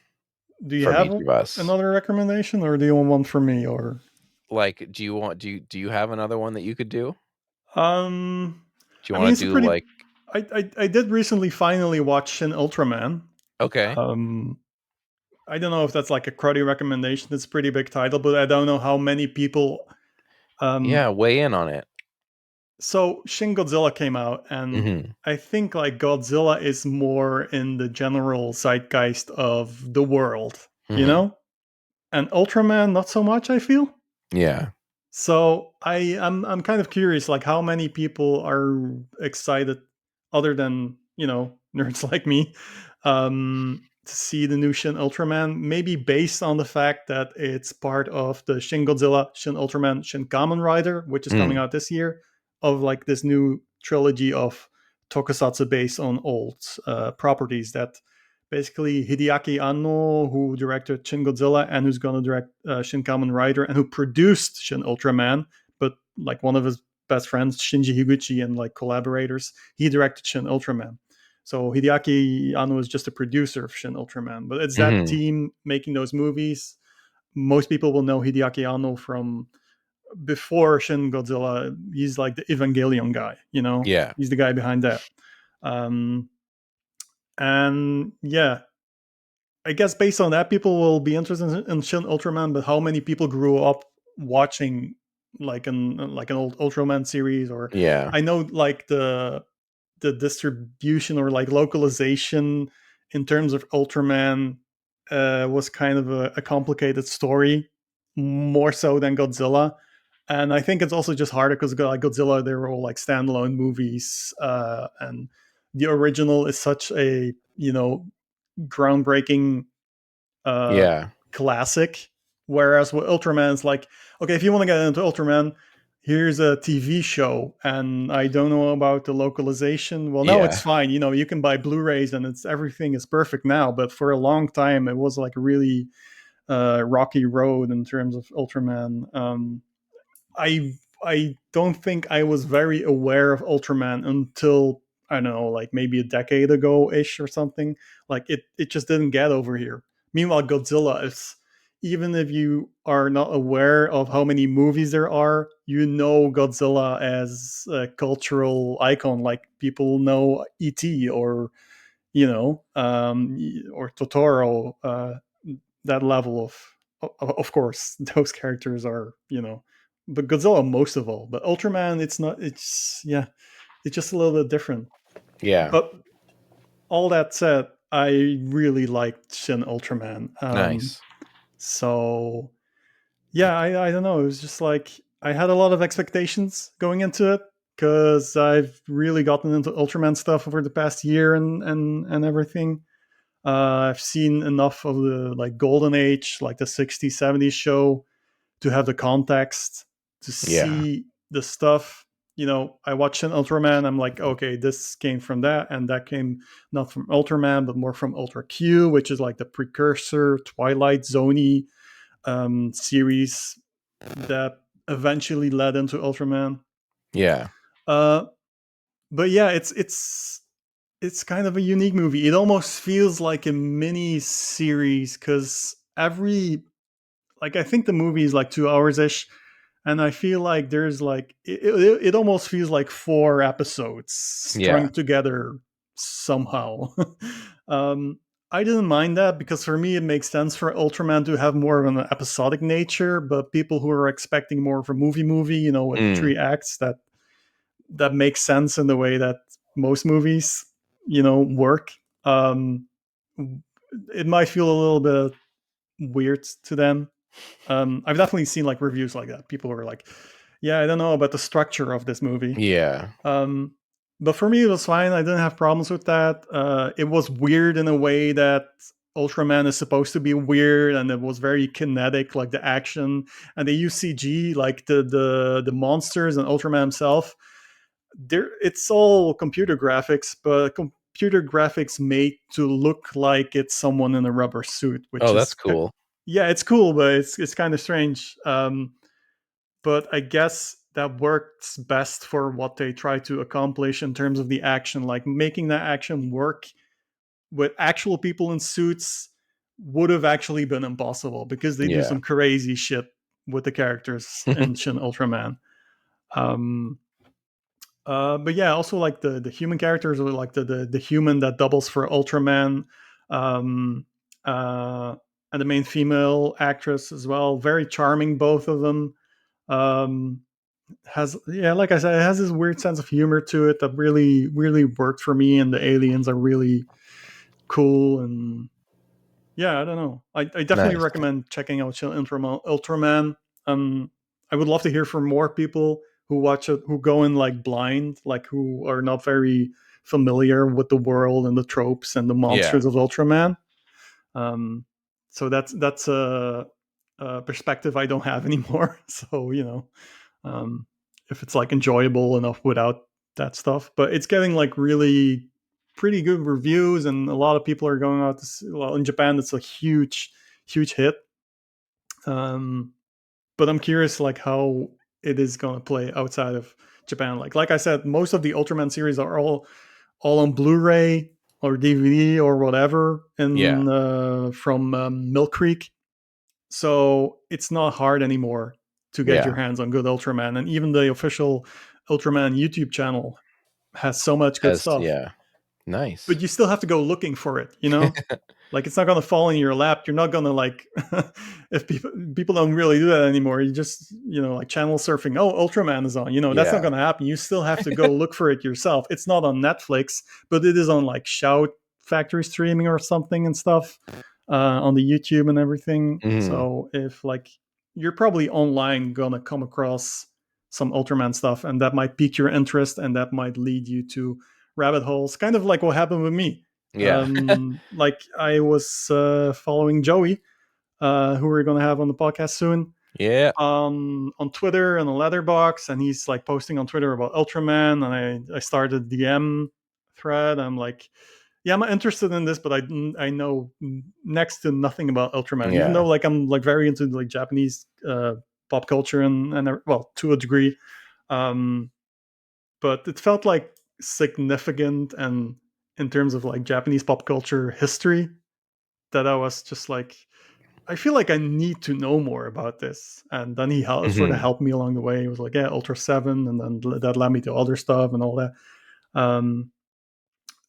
[SPEAKER 3] do you
[SPEAKER 2] from
[SPEAKER 3] have
[SPEAKER 2] each of us?
[SPEAKER 3] another recommendation, or do you want one from me? Or
[SPEAKER 2] Like, do you have another one that you could do?
[SPEAKER 3] um,
[SPEAKER 2] Do you
[SPEAKER 3] I mean,
[SPEAKER 2] want
[SPEAKER 3] it's
[SPEAKER 2] to
[SPEAKER 3] a
[SPEAKER 2] do
[SPEAKER 3] pretty.
[SPEAKER 2] like
[SPEAKER 3] I did recently finally watch Shin Ultraman.
[SPEAKER 2] okay.
[SPEAKER 3] Um, I don't know if that's like a cruddy recommendation. It's a pretty big title, but I don't know how many people.
[SPEAKER 2] Yeah,
[SPEAKER 3] Um,
[SPEAKER 2] weigh in on it.
[SPEAKER 3] so Shin Godzilla came out, and
[SPEAKER 2] Mhm.
[SPEAKER 3] I think like Godzilla is more in the general zeitgeist of the world, you
[SPEAKER 2] Mhm.
[SPEAKER 3] know, and Ultraman not so much. I feel.
[SPEAKER 2] Yeah.
[SPEAKER 3] So I'm kind of curious, like how many people are excited, other than nerds like me, to see the new Shin Ultraman. Maybe based on the fact that it's part of the Shin Godzilla, Shin Ultraman, Shin Kamen Rider, which is coming
[SPEAKER 2] Mm.
[SPEAKER 3] out this year, of like this new trilogy of tokusatsu based on old properties that basically Hideaki Anno, who directed Shin Godzilla and who's going to direct Shin Kamen Rider and who produced Shin Ultraman, but like one of his best friends, Shinji Higuchi, and like collaborators, he directed Shin Ultraman. So Hideaki Anno is just a producer of Shin Ultraman, but it's that
[SPEAKER 2] Mhm.
[SPEAKER 3] team making those movies. Most people will know Hideaki Anno from before Shin Godzilla. He's like the Evangelion guy,
[SPEAKER 2] Yeah.
[SPEAKER 3] he's the guy behind that. Um, and yeah, I guess based on that, people will be interested in Shin Ultraman. But how many people grew up watching like an old Ultraman series? Or
[SPEAKER 2] Yeah.
[SPEAKER 3] I know like the distribution or like localization in terms of Ultraman was kind of a complicated story, more so than Godzilla. And I think it's also just harder because like Godzilla, they were all like standalone movies, and the original is such a groundbreaking uh,
[SPEAKER 2] Yeah.
[SPEAKER 3] classic. Whereas with Ultraman, it's like, okay, if you want to get into Ultraman, here's a TV show, and I don't know about the localization. Well, now it's
[SPEAKER 2] Yeah.
[SPEAKER 3] fine. You can buy Blu-rays, and it's everything is perfect now. But for a long time, it was like a really rocky road in terms of Ultraman. I don't think I was very aware of Ultraman until I don't know, like maybe a decade ago ish or something. Like it just didn't get over here. Meanwhile, Godzilla is, even if you are not aware of how many movies there are, you know Godzilla as a cultural icon. Like people know E.T. or or Totoro. That level of course, those characters are but Godzilla most of all. But Ultraman, it's not. It's yeah, it's just a little bit different.
[SPEAKER 2] Yeah.
[SPEAKER 3] But all that said, I really liked Shin Ultraman.
[SPEAKER 2] Nice.
[SPEAKER 3] So yeah, I don't know. It was just like I had a lot of expectations going into it because I've really gotten into Ultraman stuff over the past year and everything. I've seen enough of the like golden age, like the 60s, 70s show to have the context to
[SPEAKER 2] Yeah.
[SPEAKER 3] see the stuff. I watched an Ultraman. I'm like, okay, this came from that, and that came not from Ultraman, but more from Ultra Q, which is like the precursor Twilight Zoney series that eventually led into Ultraman.
[SPEAKER 2] Yeah.
[SPEAKER 3] Uh, but yeah, it's kind of a unique movie. It almost feels like a mini series because I think the movie is like 2 hours ish, and I feel like there's like it almost feels like 4 episodes
[SPEAKER 2] Yeah.
[SPEAKER 3] strung together somehow. um, I didn't mind that because for me it makes sense for Ultraman to have more of an episodic nature, but people who are expecting more of a movie, with
[SPEAKER 2] Mm.
[SPEAKER 3] 3 acts, that makes sense in the way that most movies, work. Um, it might feel a little bit weird to them. I've definitely seen like reviews like that. People were like, "Yeah, I don't know about the structure of this movie."
[SPEAKER 2] Yeah.
[SPEAKER 3] Um, but for me, it was fine. I didn't have problems with that. It was weird in a way that Ultraman is supposed to be weird, and it was very kinetic, like the action, and they use CG, like the monsters and Ultraman himself. It's all computer graphics, but computer graphics made to look like it's someone in a rubber suit, which
[SPEAKER 2] Oh, that's
[SPEAKER 3] is
[SPEAKER 2] cool.
[SPEAKER 3] yeah, it's cool, but it's kind of strange. But I guess that works best for what they try to accomplish in terms of the action, like making that action work with actual people in suits would have actually been impossible because they do
[SPEAKER 2] Yeah.
[SPEAKER 3] some crazy shit with the characters in Shin Ultraman. Um, but yeah, also like the human characters, or like the human that doubles for Ultraman, um, uh, and the main female actress as well. Very charming, both of them. Um, has yeah, like I said, it has this weird sense of humor to it that really really worked for me. And the aliens are really cool, and yeah, I don't know. I definitely
[SPEAKER 2] Nice.
[SPEAKER 3] recommend checking out Ultraman. Um, I would love to hear from more people who watch it, who go in like blind, like who are not very familiar with the world and the tropes and the
[SPEAKER 2] Yeah.
[SPEAKER 3] monsters of Ultraman. Um, so that's a perspective I don't have anymore. So um, if it's like enjoyable enough without that stuff, but it's getting like really pretty good reviews, and a lot of people are going out to see, well, in Japan it's a huge hit. um, but I'm curious like how it is going to play outside of Japan. Like I said, most of the Ultraman series are all on Blu-ray or DVD or whatever,
[SPEAKER 2] Yeah.
[SPEAKER 3] and from Milk Creek. So it's not hard anymore to get your
[SPEAKER 2] Yeah.
[SPEAKER 3] hands on good Ultraman. And even the official Ultraman YouTube channel has so much good
[SPEAKER 2] As
[SPEAKER 3] stuff.
[SPEAKER 2] yeah. Nice.
[SPEAKER 3] But you still have to go looking for it, you know? Like it's not gonna fall in your lap. You're not gonna like if people don't really do that anymore. You just like channel surfing. Oh, Ultraman is on. That's not
[SPEAKER 2] Yeah.
[SPEAKER 3] gonna happen. You still have to go look for it yourself. It's not on Netflix, but it is on like Shout Factory streaming or something and stuff on the YouTube and everything. So if like you're probably online gonna come across some Ultraman stuff, and that might pique your interest, and that might lead you to rabbit holes, kind of like what happened with me.
[SPEAKER 2] Yeah.
[SPEAKER 3] Like I was following Joey, who we're gonna have on the podcast soon,
[SPEAKER 2] Yeah.
[SPEAKER 3] on Twitter and a letterbox, and he's like posting on Twitter about Ultraman, and I started DM thread. I'm like, yeah, I'm interested in this, but I know next to nothing about Ultraman, even
[SPEAKER 2] Yeah.
[SPEAKER 3] though like I'm like very into like Japanese pop culture and well, to a degree, but it felt like significant, and in terms of like Japanese pop culture history, that I was just like, I feel like I need to know more about this. And then he sort of helped me along the way. He was like, yeah, Ultra 7, and then that led me to other stuff and all that.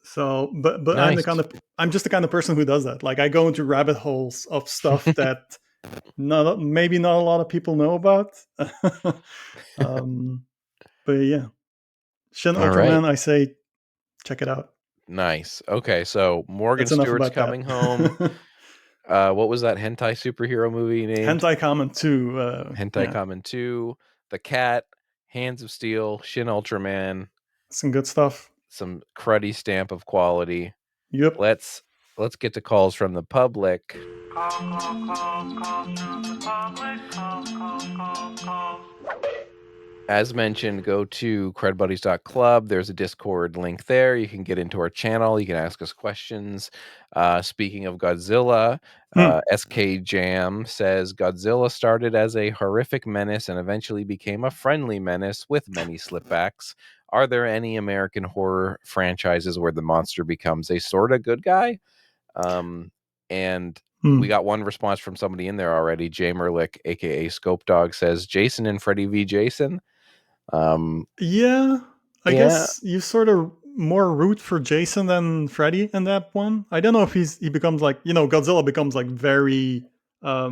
[SPEAKER 3] So but
[SPEAKER 2] Nice.
[SPEAKER 3] I'm just the kind of person who does that. Like I go into rabbit holes of stuff that maybe not a lot of people know about. But yeah, Shin
[SPEAKER 2] All right.
[SPEAKER 3] Ultraman, I say check it out.
[SPEAKER 2] Nice. Okay, so Morgan
[SPEAKER 3] That's enough
[SPEAKER 2] Stewart's
[SPEAKER 3] about
[SPEAKER 2] coming
[SPEAKER 3] that.
[SPEAKER 2] home. What was that hentai superhero movie named?
[SPEAKER 3] Hentai Kamen 2.
[SPEAKER 2] Hentai Kamen 2, The Cat, Hands of Steel, Shin Ultraman,
[SPEAKER 3] some good stuff.
[SPEAKER 2] some cruddy stamp of quality.
[SPEAKER 3] Yep.
[SPEAKER 2] Let's get to calls from the public. As mentioned, go to crudbuddies.club. There's a Discord link there. You can get into our channel. You can ask us questions. Speaking of Godzilla, SK Jam says Godzilla started as a horrific menace and eventually became a friendly menace with many slipbacks. Are there any American horror franchises where the monster becomes a sort of good guy? And we got one response from somebody in there already. Jay Merlick, aka Scope Dog, says Jason and Freddy v. Jason.
[SPEAKER 3] Yeah, I guess you sort of more root for Jason than Freddy in that one. I don't know if he becomes like, Godzilla becomes like very
[SPEAKER 2] like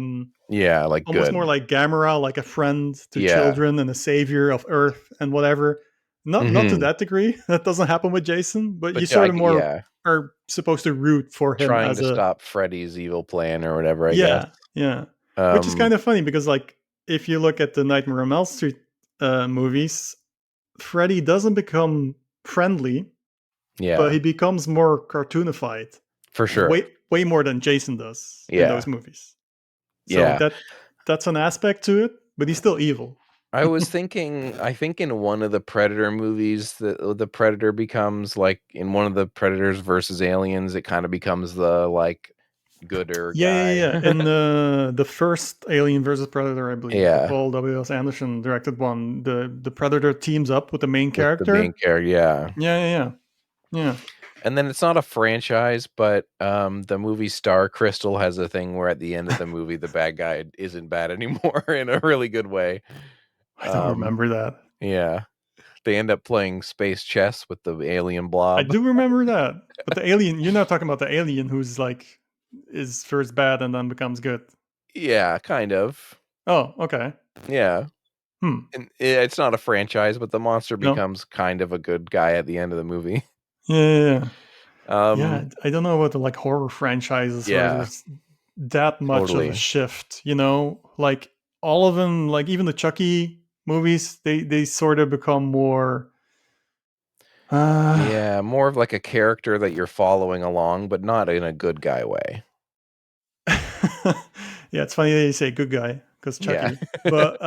[SPEAKER 3] almost
[SPEAKER 2] good.
[SPEAKER 3] more like Gamera, like a friend to children and a savior of Earth and whatever. Not to that degree. That doesn't happen with Jason, but you sort of more are supposed to root for him
[SPEAKER 2] trying
[SPEAKER 3] as
[SPEAKER 2] to stop Freddy's evil plan or whatever, I guess.
[SPEAKER 3] Yeah. Which is kind of funny because like if you look at the Nightmare on Elm Street movies, Freddy doesn't become friendly, but he becomes more cartoonified.
[SPEAKER 2] For sure.
[SPEAKER 3] Way more than Jason does in those movies. So that's an aspect to it, but he's still evil.
[SPEAKER 2] I was thinking, I think in one of the Predator movies, the Predator becomes like in one of the Predators versus Aliens, it kind of becomes the like gooder guy.
[SPEAKER 3] Yeah. In the first Alien versus Predator, I believe, the Paul W.S. Anderson directed one, the Predator teams up with the main character. Yeah.
[SPEAKER 2] And then it's not a franchise, but the movie Star Crystal has a thing where at the end of the movie, the bad guy isn't bad anymore in a really good way.
[SPEAKER 3] I don't remember that.
[SPEAKER 2] Yeah. They end up playing space chess with the alien blob.
[SPEAKER 3] I do remember that. But the alien, you're not talking about the alien who's like, is first bad and then becomes good.
[SPEAKER 2] Yeah, kind of.
[SPEAKER 3] Oh, okay.
[SPEAKER 2] Yeah. And it's not a franchise, but the monster becomes kind of a good guy at the end of the movie.
[SPEAKER 3] Yeah. I don't know about the like horror franchises where there's that much of a shift, like all of them, like even the Chucky movies, they sort of become more
[SPEAKER 2] more of like a character that you're following along, but not in a good guy way.
[SPEAKER 3] Yeah, it's funny that you say good guy because Chucky. But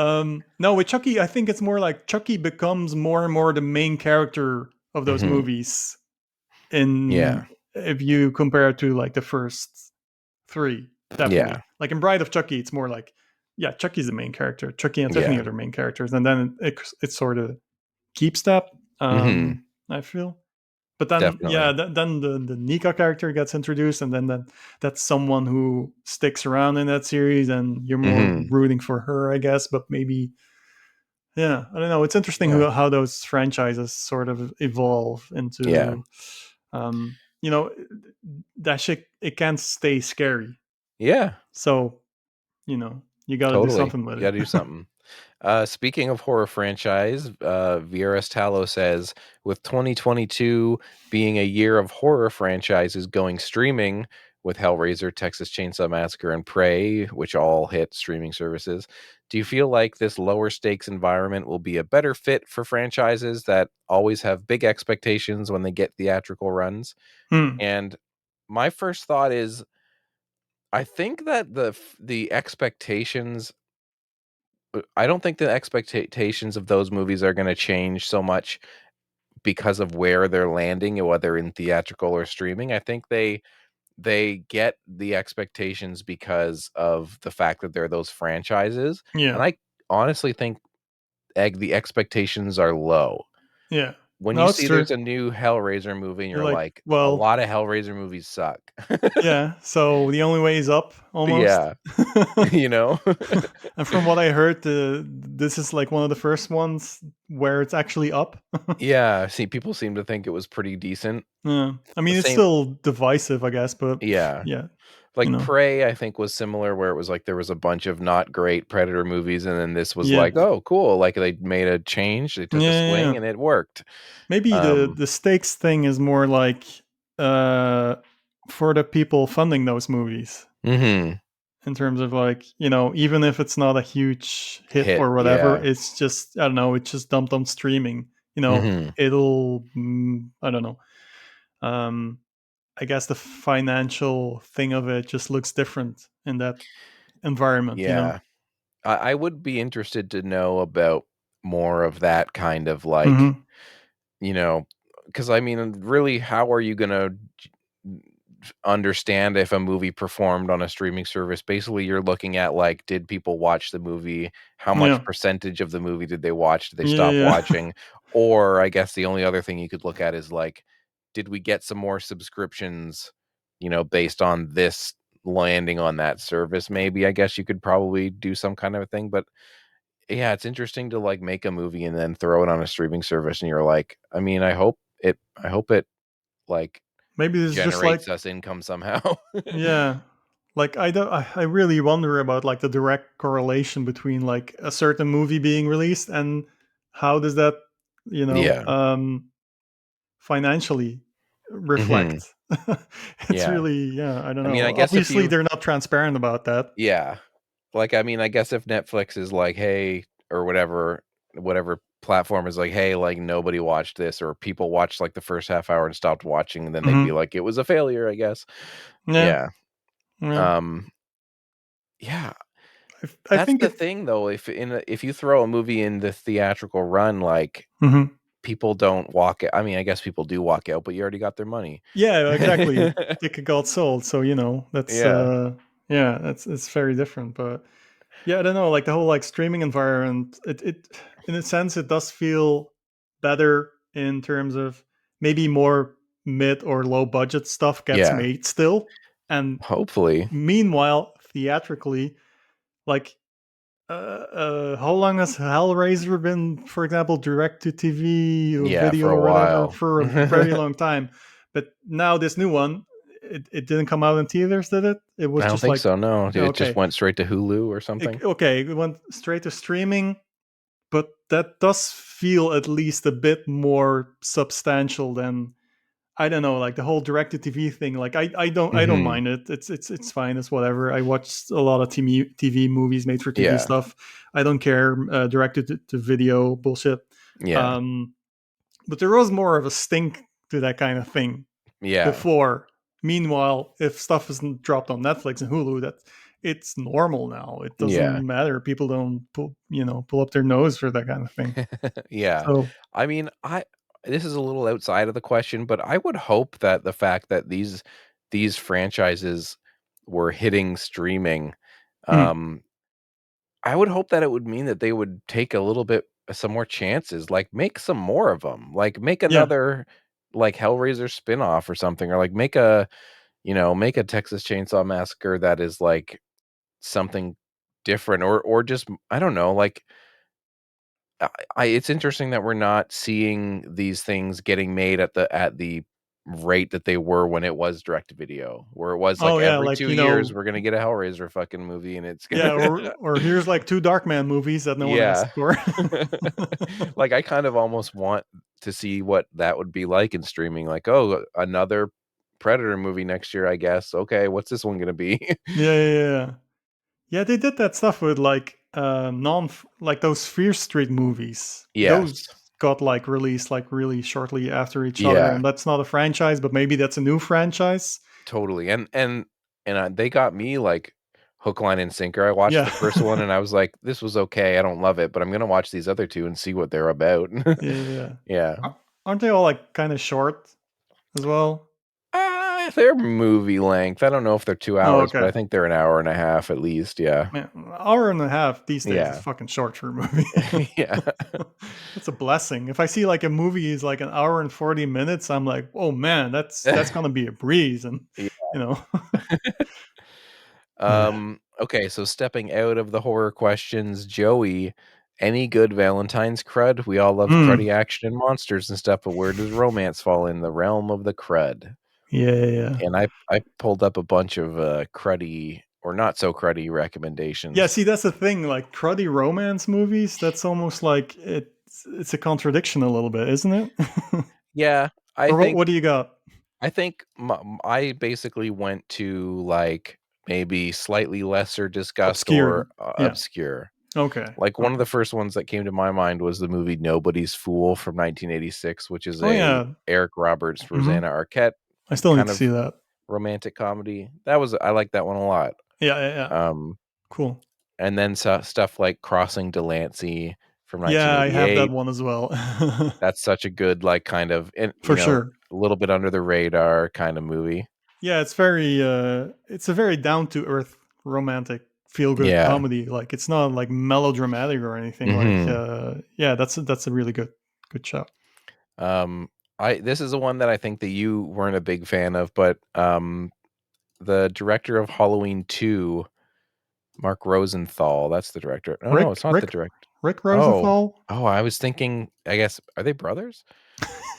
[SPEAKER 3] no, with Chucky, I think it's more like Chucky becomes more and more the main character of those movies. If you compare it to like the first three, definitely. Like in Bride of Chucky, it's more like, Chucky's the main character. Chucky and Tiffany are the main characters, and then it sort of keeps that. I feel. But then, then the Nika character gets introduced, and then that's someone who sticks around in that series, and you're more rooting for her, I guess. But maybe, I don't know. It's interesting how those franchises sort of evolve into. you know, that shit, it can't stay scary.
[SPEAKER 2] Yeah,
[SPEAKER 3] So, you got to do
[SPEAKER 2] totally.
[SPEAKER 3] something with
[SPEAKER 2] You
[SPEAKER 3] it.
[SPEAKER 2] got to do something. Speaking of horror franchise, Vieras Tallo says, with 2022 being a year of horror franchises going streaming with Hellraiser, Texas Chainsaw Massacre, and Prey, which all hit streaming services, do you feel like this lower stakes environment will be a better fit for franchises that always have big expectations when they get theatrical runs?
[SPEAKER 3] Hmm.
[SPEAKER 2] And my first thought is, I think that the expectations I don't think the expectations of those movies are gonna change so much because of where they're landing, whether in theatrical or streaming. I think they get the expectations because of the fact that they're those franchises,
[SPEAKER 3] Yeah.
[SPEAKER 2] and I honestly think the expectations are low.
[SPEAKER 3] Yeah.
[SPEAKER 2] When you
[SPEAKER 3] No, it's
[SPEAKER 2] see there's
[SPEAKER 3] true.
[SPEAKER 2] a new Hellraiser movie and
[SPEAKER 3] You're
[SPEAKER 2] you're
[SPEAKER 3] like,
[SPEAKER 2] like, a
[SPEAKER 3] well,
[SPEAKER 2] lot of Hellraiser movies suck.
[SPEAKER 3] yeah. So the only way is up, almost.
[SPEAKER 2] Yeah, you know?
[SPEAKER 3] And from what I heard, this is like one of the first ones where it's actually up.
[SPEAKER 2] Yeah, see, people seem to think it was pretty decent.
[SPEAKER 3] Yeah. I mean, it's
[SPEAKER 2] Same
[SPEAKER 3] still divisive, I guess, but
[SPEAKER 2] Yeah.
[SPEAKER 3] yeah, you
[SPEAKER 2] Like
[SPEAKER 3] know.
[SPEAKER 2] Prey, I think was similar where it was like there was a bunch of not great Predator movies, and then this was
[SPEAKER 3] Yeah.
[SPEAKER 2] like, oh, cool. Like they made a change, they
[SPEAKER 3] Yeah,
[SPEAKER 2] took a
[SPEAKER 3] yeah,
[SPEAKER 2] swing
[SPEAKER 3] yeah.
[SPEAKER 2] and it worked.
[SPEAKER 3] Maybe the stakes thing is more like uh for the people funding those movies,
[SPEAKER 2] Mhm.
[SPEAKER 3] in terms of like, even if it's not a huge hit
[SPEAKER 2] Hit,
[SPEAKER 3] or whatever,
[SPEAKER 2] yeah.
[SPEAKER 3] it's just, I don't know, it's just dumped on streaming.
[SPEAKER 2] Mhm.
[SPEAKER 3] It'll, I don't know. Um, I guess the financial thing of it just looks different in that environment.
[SPEAKER 2] Yeah. I would be interested to know about more of that kind of like,
[SPEAKER 3] Hmm.
[SPEAKER 2] you know, because I mean, really, how are you gonna understand if a movie performed on a streaming service? Basically, you're looking at like, did people watch the movie? How much
[SPEAKER 3] Yeah.
[SPEAKER 2] percentage of the movie did they watch? Did they
[SPEAKER 3] Yeah.
[SPEAKER 2] stop
[SPEAKER 3] Yeah.
[SPEAKER 2] watching? Or I guess the only other thing you could look at is like, did we get some more subscriptions, based on this landing on that service? Maybe I guess you could probably do some kind of a thing. But yeah, it's interesting to like make a movie and then throw it on a streaming service and you're like, I mean, I hope it like
[SPEAKER 3] Maybe it's just like,
[SPEAKER 2] generates us income somehow.
[SPEAKER 3] yeah, like I really wonder about like the direct correlation between like a certain movie being released and how does that, you know,
[SPEAKER 2] Yeah.
[SPEAKER 3] um, financially
[SPEAKER 2] Mhm.
[SPEAKER 3] reflect. It's
[SPEAKER 2] Yeah.
[SPEAKER 3] really, yeah, I don't
[SPEAKER 2] I mean,
[SPEAKER 3] know.
[SPEAKER 2] I guess if
[SPEAKER 3] Obviously,
[SPEAKER 2] you
[SPEAKER 3] they're not transparent about that.
[SPEAKER 2] yeah. Like, I mean, I guess if Netflix is like, "Hey," or whatever platform is like, "Hey, like, nobody watched this," or people watched, like, the first half hour and stopped watching, and then they'd be
[SPEAKER 3] Hmm.
[SPEAKER 2] like, "It was a failure," I guess.
[SPEAKER 3] Yeah,
[SPEAKER 2] Yeah.
[SPEAKER 3] yeah.
[SPEAKER 2] Um, yeah.
[SPEAKER 3] I
[SPEAKER 2] That's
[SPEAKER 3] think
[SPEAKER 2] the
[SPEAKER 3] it.
[SPEAKER 2] thing, though. If you throw a movie in the theatrical run, like,
[SPEAKER 3] Mhm.
[SPEAKER 2] people don't walk I mean, I guess people do walk out, but you already got their money.
[SPEAKER 3] Yeah, exactly. Ticket got sold, so that's
[SPEAKER 2] Yeah.
[SPEAKER 3] yeah, that's it's very different. But yeah, I don't know, like the whole like streaming environment, it in a sense it does feel better in terms of maybe more mid or low budget stuff gets
[SPEAKER 2] Yeah.
[SPEAKER 3] made still. And
[SPEAKER 2] Hopefully.
[SPEAKER 3] meanwhile, theatrically, like how long has Hellraiser been, for example, direct to TV or
[SPEAKER 2] Yeah, for
[SPEAKER 3] video
[SPEAKER 2] a
[SPEAKER 3] or whatever,
[SPEAKER 2] while.
[SPEAKER 3] for a very long time? But now this new one, it didn't come out in theaters, did it? It was
[SPEAKER 2] I don't
[SPEAKER 3] just
[SPEAKER 2] think
[SPEAKER 3] like,
[SPEAKER 2] so, no. It just
[SPEAKER 3] okay,
[SPEAKER 2] went straight to Hulu or something.
[SPEAKER 3] okay, it went straight to streaming, but that does feel at least a bit more substantial than, I don't know, like the whole direct to TV thing. Like I don't
[SPEAKER 2] Mhm.
[SPEAKER 3] mind it. It's fine. It's whatever. I watched a lot of TV movies, made for TV
[SPEAKER 2] Yeah.
[SPEAKER 3] stuff. I don't care. Directed to video bullshit.
[SPEAKER 2] Yeah.
[SPEAKER 3] Um, but there was more of a stink to that kind of thing
[SPEAKER 2] Yeah.
[SPEAKER 3] before. Meanwhile, if stuff isn't dropped on Netflix and Hulu, that it's normal now. It
[SPEAKER 2] Yeah.
[SPEAKER 3] doesn't matter. People don't pull up their nose for that kind of thing.
[SPEAKER 2] Yeah.
[SPEAKER 3] So,
[SPEAKER 2] I mean, I this is a little outside of the question, but I would hope that the fact that these franchises were hitting streaming,
[SPEAKER 3] mm,
[SPEAKER 2] um, I would hope that it would mean that they would take a little bit some more chances, like, make some more of them, like, make
[SPEAKER 3] yeah,
[SPEAKER 2] another, like, Hellraiser spinoff or something, or, like, make a Texas Chainsaw Massacre that is, like, something different, or just I don't know, like, I it's interesting that we're not seeing these things getting made at the rate that they were when it was direct to video, where it was like
[SPEAKER 3] Oh yeah,
[SPEAKER 2] every
[SPEAKER 3] like
[SPEAKER 2] 2 years we're gonna get a Hellraiser fucking movie, and it's
[SPEAKER 3] yeah,
[SPEAKER 2] gonna
[SPEAKER 3] or here's like 2 Darkman movies that no one
[SPEAKER 2] yeah.
[SPEAKER 3] asked for.
[SPEAKER 2] Like I kind of almost want to see what that would be like in streaming. Like, oh, another Predator movie next year, I guess. Okay, what's this one gonna be?
[SPEAKER 3] Yeah. Yeah, they did that stuff with like non like those Fear Street movies.
[SPEAKER 2] Yes.
[SPEAKER 3] Those got like released like really shortly after each other,
[SPEAKER 2] Yeah.
[SPEAKER 3] and that's not a franchise, but maybe that's a new franchise.
[SPEAKER 2] Totally. They got me like hook, line, and sinker. I watched
[SPEAKER 3] Yeah,
[SPEAKER 2] the first one and I was like, this was okay. I don't love it, but I'm gonna watch these other two and see what they're about.
[SPEAKER 3] yeah.
[SPEAKER 2] Yeah.
[SPEAKER 3] Aren't they all like kind of short as well?
[SPEAKER 2] They're movie length. I don't know if they're 2
[SPEAKER 3] Oh,
[SPEAKER 2] hours, but
[SPEAKER 3] okay.
[SPEAKER 2] I think they're an hour and a half at least. Yeah.
[SPEAKER 3] Man, an hour and a half these days is
[SPEAKER 2] Yeah.
[SPEAKER 3] fucking short for a movie.
[SPEAKER 2] Yeah.
[SPEAKER 3] That's a blessing. If I see like a movie is like an hour and 40 minutes, I'm like, oh man, that's gonna be a breeze. And
[SPEAKER 2] Yeah.
[SPEAKER 3] you know, yeah.
[SPEAKER 2] Okay, so stepping out of the horror questions, Joey, any good Valentine's crud? We all love
[SPEAKER 3] Mm.
[SPEAKER 2] cruddy action and monsters and stuff, but where does romance fall in the realm of the crud?
[SPEAKER 3] Yeah.
[SPEAKER 2] And I pulled up a bunch of cruddy or not so cruddy
[SPEAKER 3] Yeah,
[SPEAKER 2] recommendations.
[SPEAKER 3] see, that's the thing. Like cruddy romance movies, that's almost like it's a contradiction a little bit, isn't it?
[SPEAKER 2] Yeah, I
[SPEAKER 3] Or
[SPEAKER 2] think
[SPEAKER 3] what do you got?
[SPEAKER 2] I basically went to like maybe slightly lesser discussed or
[SPEAKER 3] Obscure. Yeah.
[SPEAKER 2] obscure.
[SPEAKER 3] Okay.
[SPEAKER 2] Like one of
[SPEAKER 3] Okay.
[SPEAKER 2] the first ones that came to my mind was the movie Nobody's Fool from 1986, which is
[SPEAKER 3] Oh
[SPEAKER 2] a
[SPEAKER 3] yeah.
[SPEAKER 2] Eric Roberts,
[SPEAKER 3] hmm
[SPEAKER 2] Rosanna Arquette
[SPEAKER 3] I still need
[SPEAKER 2] kind
[SPEAKER 3] to see
[SPEAKER 2] of
[SPEAKER 3] that.
[SPEAKER 2] romantic comedy. I like that one a lot.
[SPEAKER 3] Yeah.
[SPEAKER 2] Um,
[SPEAKER 3] Cool.
[SPEAKER 2] and then stuff like Crossing Delancey from
[SPEAKER 3] Yeah, I have that
[SPEAKER 2] 1988.
[SPEAKER 3] one as well.
[SPEAKER 2] That's such a good like kind of
[SPEAKER 3] For sure.
[SPEAKER 2] a little bit under the radar kind of movie.
[SPEAKER 3] Yeah, it's a very down to earth romantic feel good
[SPEAKER 2] Yeah.
[SPEAKER 3] comedy. Like it's not like melodramatic or anything. Like
[SPEAKER 2] hmm
[SPEAKER 3] yeah, that's a really good show.
[SPEAKER 2] I this is the one that I think that you weren't a big fan of, but the director of Halloween 2, Mark Rosenthal, that's the director. No,
[SPEAKER 3] Rick
[SPEAKER 2] it's not the
[SPEAKER 3] Rick
[SPEAKER 2] director.
[SPEAKER 3] Rick
[SPEAKER 2] Oh.
[SPEAKER 3] Rosenthal?
[SPEAKER 2] Oh, I was thinking, I guess, are they brothers?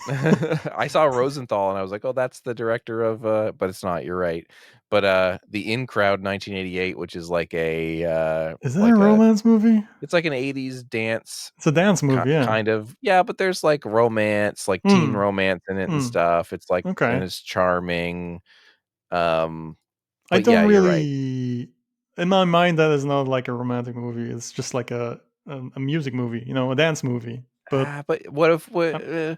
[SPEAKER 2] I saw Rosenthal and I was like, "Oh, that's the director of," but it's not. You're right. But the In Crowd 1988, which is
[SPEAKER 3] Is that a romance movie?
[SPEAKER 2] it's like an 80s dance
[SPEAKER 3] It's a dance movie, yeah.
[SPEAKER 2] kind of, yeah, but there's like romance, like teen
[SPEAKER 3] Hmm.
[SPEAKER 2] romance in it and
[SPEAKER 3] Hmm.
[SPEAKER 2] stuff. It's like, and
[SPEAKER 3] Okay.
[SPEAKER 2] it's charming. Um,
[SPEAKER 3] I
[SPEAKER 2] but
[SPEAKER 3] don't
[SPEAKER 2] yeah, you're right.
[SPEAKER 3] really in my mind that is not like a romantic movie. It's just like a music movie, a dance movie. But
[SPEAKER 2] But what if
[SPEAKER 3] uh,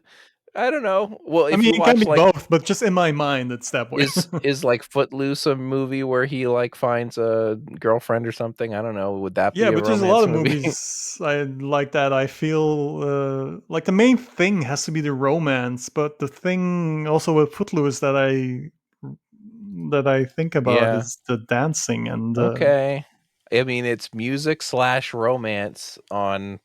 [SPEAKER 2] I don't know. Well,
[SPEAKER 3] I
[SPEAKER 2] if
[SPEAKER 3] mean,
[SPEAKER 2] you
[SPEAKER 3] it can
[SPEAKER 2] watch
[SPEAKER 3] be
[SPEAKER 2] like
[SPEAKER 3] both, but just in my mind it's that way.
[SPEAKER 2] is like Footloose a movie where he like finds a girlfriend or something? I don't know. Would that
[SPEAKER 3] Yeah,
[SPEAKER 2] be a
[SPEAKER 3] but there's a lot
[SPEAKER 2] romance
[SPEAKER 3] of
[SPEAKER 2] movie?
[SPEAKER 3] movies I like that. I feel like the main thing has to be the romance, but the thing also with Footloose that I think about
[SPEAKER 2] Yeah.
[SPEAKER 3] is the dancing and
[SPEAKER 2] Okay. I mean, it's music slash romance on.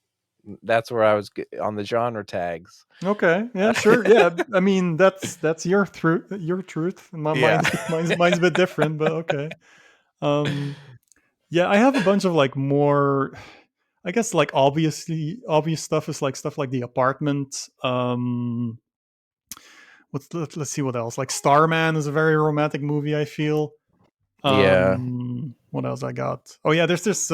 [SPEAKER 2] That's where I was on the genre tags.
[SPEAKER 3] okay, yeah, sure, yeah. I mean, that's your truth. Your truth.
[SPEAKER 2] Yeah.
[SPEAKER 3] Mine's a bit different, but okay. Um, yeah, I have a bunch of like more. I guess like obvious stuff is like stuff like The Apartment. Let's see what else. Like Starman is a very romantic movie, I feel.
[SPEAKER 2] Yeah.
[SPEAKER 3] What else I got? Oh yeah, there's this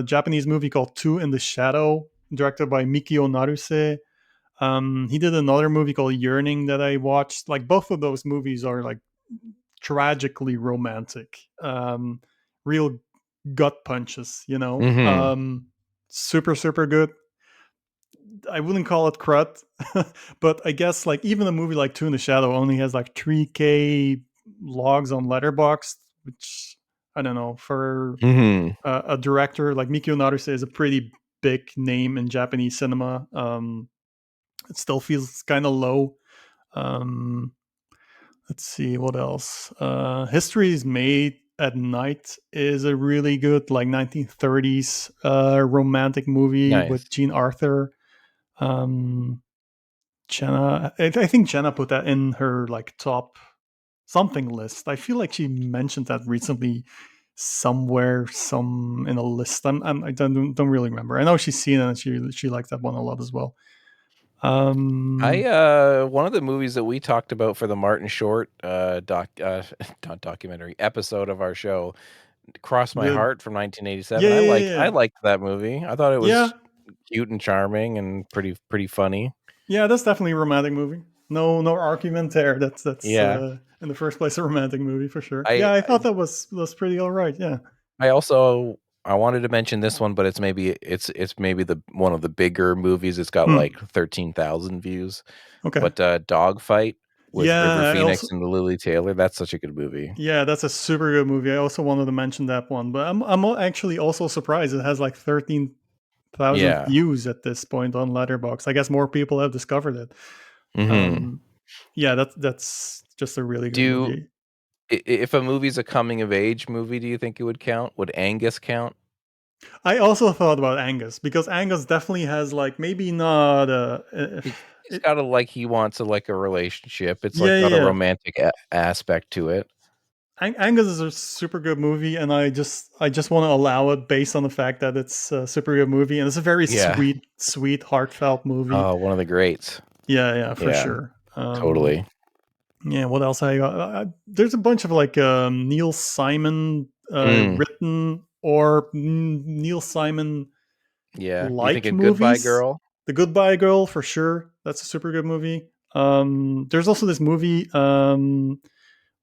[SPEAKER 3] Japanese movie called Two in the Shadow, directed by Mikio Naruse. He did another movie called Yearning that I watched. Like both of those movies are like tragically romantic. Real gut punches,
[SPEAKER 2] hmm
[SPEAKER 3] super good. I wouldn't call it crud, but I guess like even a movie like Two in the Shadow only has like 3K logs on Letterboxd, which I don't know for
[SPEAKER 2] hmm
[SPEAKER 3] a director like Mikio Naruse is a pretty big name in Japanese cinema. It still feels kind of low. Um, let's see what else. History is Made at Night is a really good like 1930s romantic movie with
[SPEAKER 2] Nice.
[SPEAKER 3] Jean Arthur. Um, Jenna, I think Jenna put that in her like top something list. I feel like she mentioned that recently somewhere, some in a list. I don't really remember. I know she's seen it and she liked that one a lot as well.
[SPEAKER 2] One of the movies that we talked about for the Martin Short not documentary episode of our show, Cross My
[SPEAKER 3] the
[SPEAKER 2] Heart from 1987.
[SPEAKER 3] yeah, yeah,
[SPEAKER 2] I
[SPEAKER 3] yeah,
[SPEAKER 2] liked that movie. I thought it
[SPEAKER 3] yeah,
[SPEAKER 2] was cute and charming and pretty funny.
[SPEAKER 3] yeah. That's definitely a romantic movie. No argument there. That's
[SPEAKER 2] Yeah.
[SPEAKER 3] in the first place a romantic movie for sure.
[SPEAKER 2] I
[SPEAKER 3] Yeah, I thought that was pretty all right. Yeah.
[SPEAKER 2] I wanted to mention this one, but it's maybe the one of the bigger movies. It's got like 13,000 views.
[SPEAKER 3] Okay.
[SPEAKER 2] But Dogfight with River
[SPEAKER 3] Yeah,
[SPEAKER 2] Phoenix and Lily Taylor, that's such a good movie.
[SPEAKER 3] yeah, that's a super good movie. I also wanted to mention that one, but I'm actually also surprised it has like 13,000
[SPEAKER 2] Yeah.
[SPEAKER 3] views at this point on Letterboxd. I guess more people have discovered it.
[SPEAKER 2] Mhm.
[SPEAKER 3] Yeah, that's just a really good movie.
[SPEAKER 2] If a movie's a coming of age movie, do you think it would count? Would Angus count?
[SPEAKER 3] I also thought about Angus because Angus definitely has like maybe not
[SPEAKER 2] He's got he wants a relationship. It's
[SPEAKER 3] yeah,
[SPEAKER 2] got a
[SPEAKER 3] yeah.
[SPEAKER 2] romantic aspect to it.
[SPEAKER 3] Angus is a super good movie, and I just want to allow it based on the fact that it's a super good movie, and it's a very sweet, heartfelt movie.
[SPEAKER 2] Oh, one of the greats.
[SPEAKER 3] Yeah, for sure.
[SPEAKER 2] Totally.
[SPEAKER 3] Yeah, what else I got? There's a bunch of like Neil Simon written or Neil Simon like movies.
[SPEAKER 2] Goodbye Girl?
[SPEAKER 3] The Goodbye Girl for sure. That's a super good movie. There's also this movie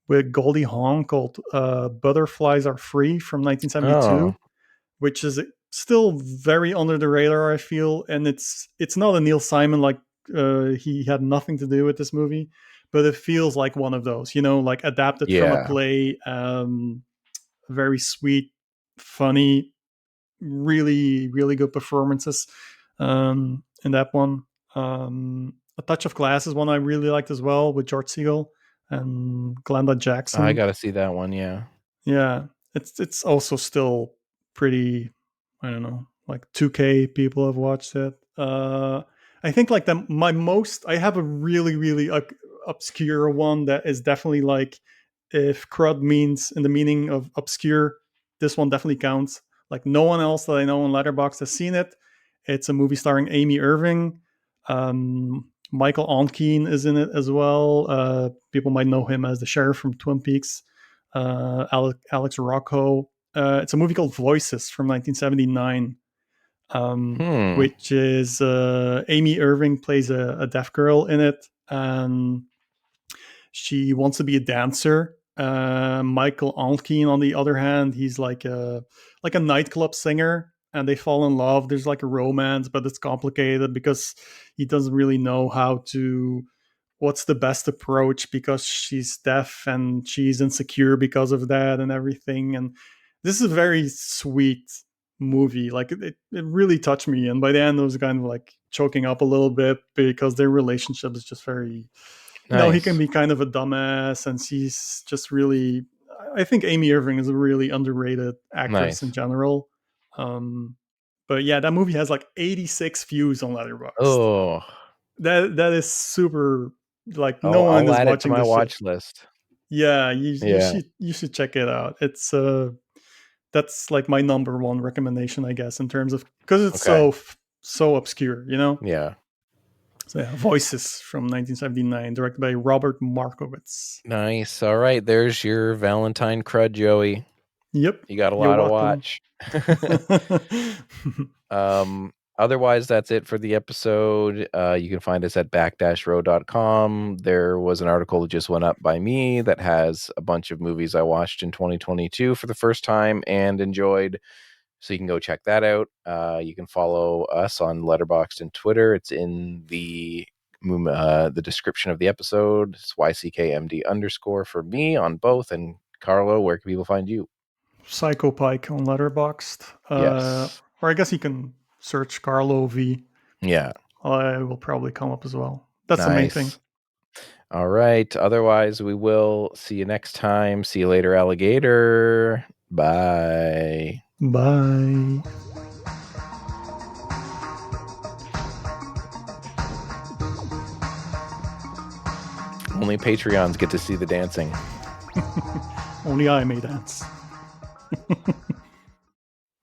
[SPEAKER 3] with Goldie Hawn called Butterflies Are Free from 1972, which is still very under the radar, I feel. And it's not a Neil Simon, like he had nothing to do with this movie, but it feels like one of those, like adapted from a play. Very sweet, funny, really, really good performances in that one. A Touch of Glass is one I really liked as well with George Segal and Glenda Jackson.
[SPEAKER 2] I gotta see that one.
[SPEAKER 3] Yeah, it's also still pretty. I don't know, like 2K people have watched it. I think like I have a really really obscure one that is definitely like, if crud means in the meaning of obscure, this one definitely counts. Like no one else that I know on Letterboxd has seen it. It's a movie starring Amy Irving. Michael Onkeen is in it as well. People might know him as the sheriff from Twin Peaks. Alex Rocco. It's a movie called Voices from 1979, which is Amy Irving plays a deaf girl in it, and she wants to be a dancer. Michael Onkeen, on the other hand, he's like a nightclub singer, and they fall in love. There's like a romance, but it's complicated because he doesn't really know what's the best approach, because she's deaf and she's insecure because of that and everything. And this is a very sweet movie. Like it really touched me. And by the end, I was kind of like choking up a little bit because their relationship is just very, he can be kind of a dumbass, and she's just really, I think Amy Irving is a really underrated actress in general. But yeah, that movie has like 86 views on Letterboxd.
[SPEAKER 2] Oh,
[SPEAKER 3] that is super. Like no one is watching
[SPEAKER 2] my
[SPEAKER 3] this
[SPEAKER 2] watch
[SPEAKER 3] shit.
[SPEAKER 2] list.
[SPEAKER 3] Yeah, you should check it out. It's that's like my number one recommendation, I guess, in terms of, because it's so obscure,
[SPEAKER 2] Yeah.
[SPEAKER 3] So yeah, Voices from 1979, directed by Robert Markowitz.
[SPEAKER 2] Nice. All right, there's your Valentine crud, Joey.
[SPEAKER 3] Yep.
[SPEAKER 2] You got a lot to watch. Otherwise, that's it for the episode. You can find us at back-row.com. There was an article that just went up by me that has a bunch of movies I watched in 2022 for the first time and enjoyed. So you can go check that out. You can follow us on Letterboxd and Twitter. It's in the description of the episode. It's YCKMD_ for me on both. And Carlo, where can people find you?
[SPEAKER 3] Psycho Pike on Letterboxd.
[SPEAKER 2] Yes.
[SPEAKER 3] Or I guess you can search Carlo V.
[SPEAKER 2] Yeah.
[SPEAKER 3] I will probably come up as well. That's the main thing.
[SPEAKER 2] All right. Otherwise, we will see you next time. See you later, alligator. Bye.
[SPEAKER 3] Bye.
[SPEAKER 2] Only Patreons get to see the dancing.
[SPEAKER 3] Only I may dance.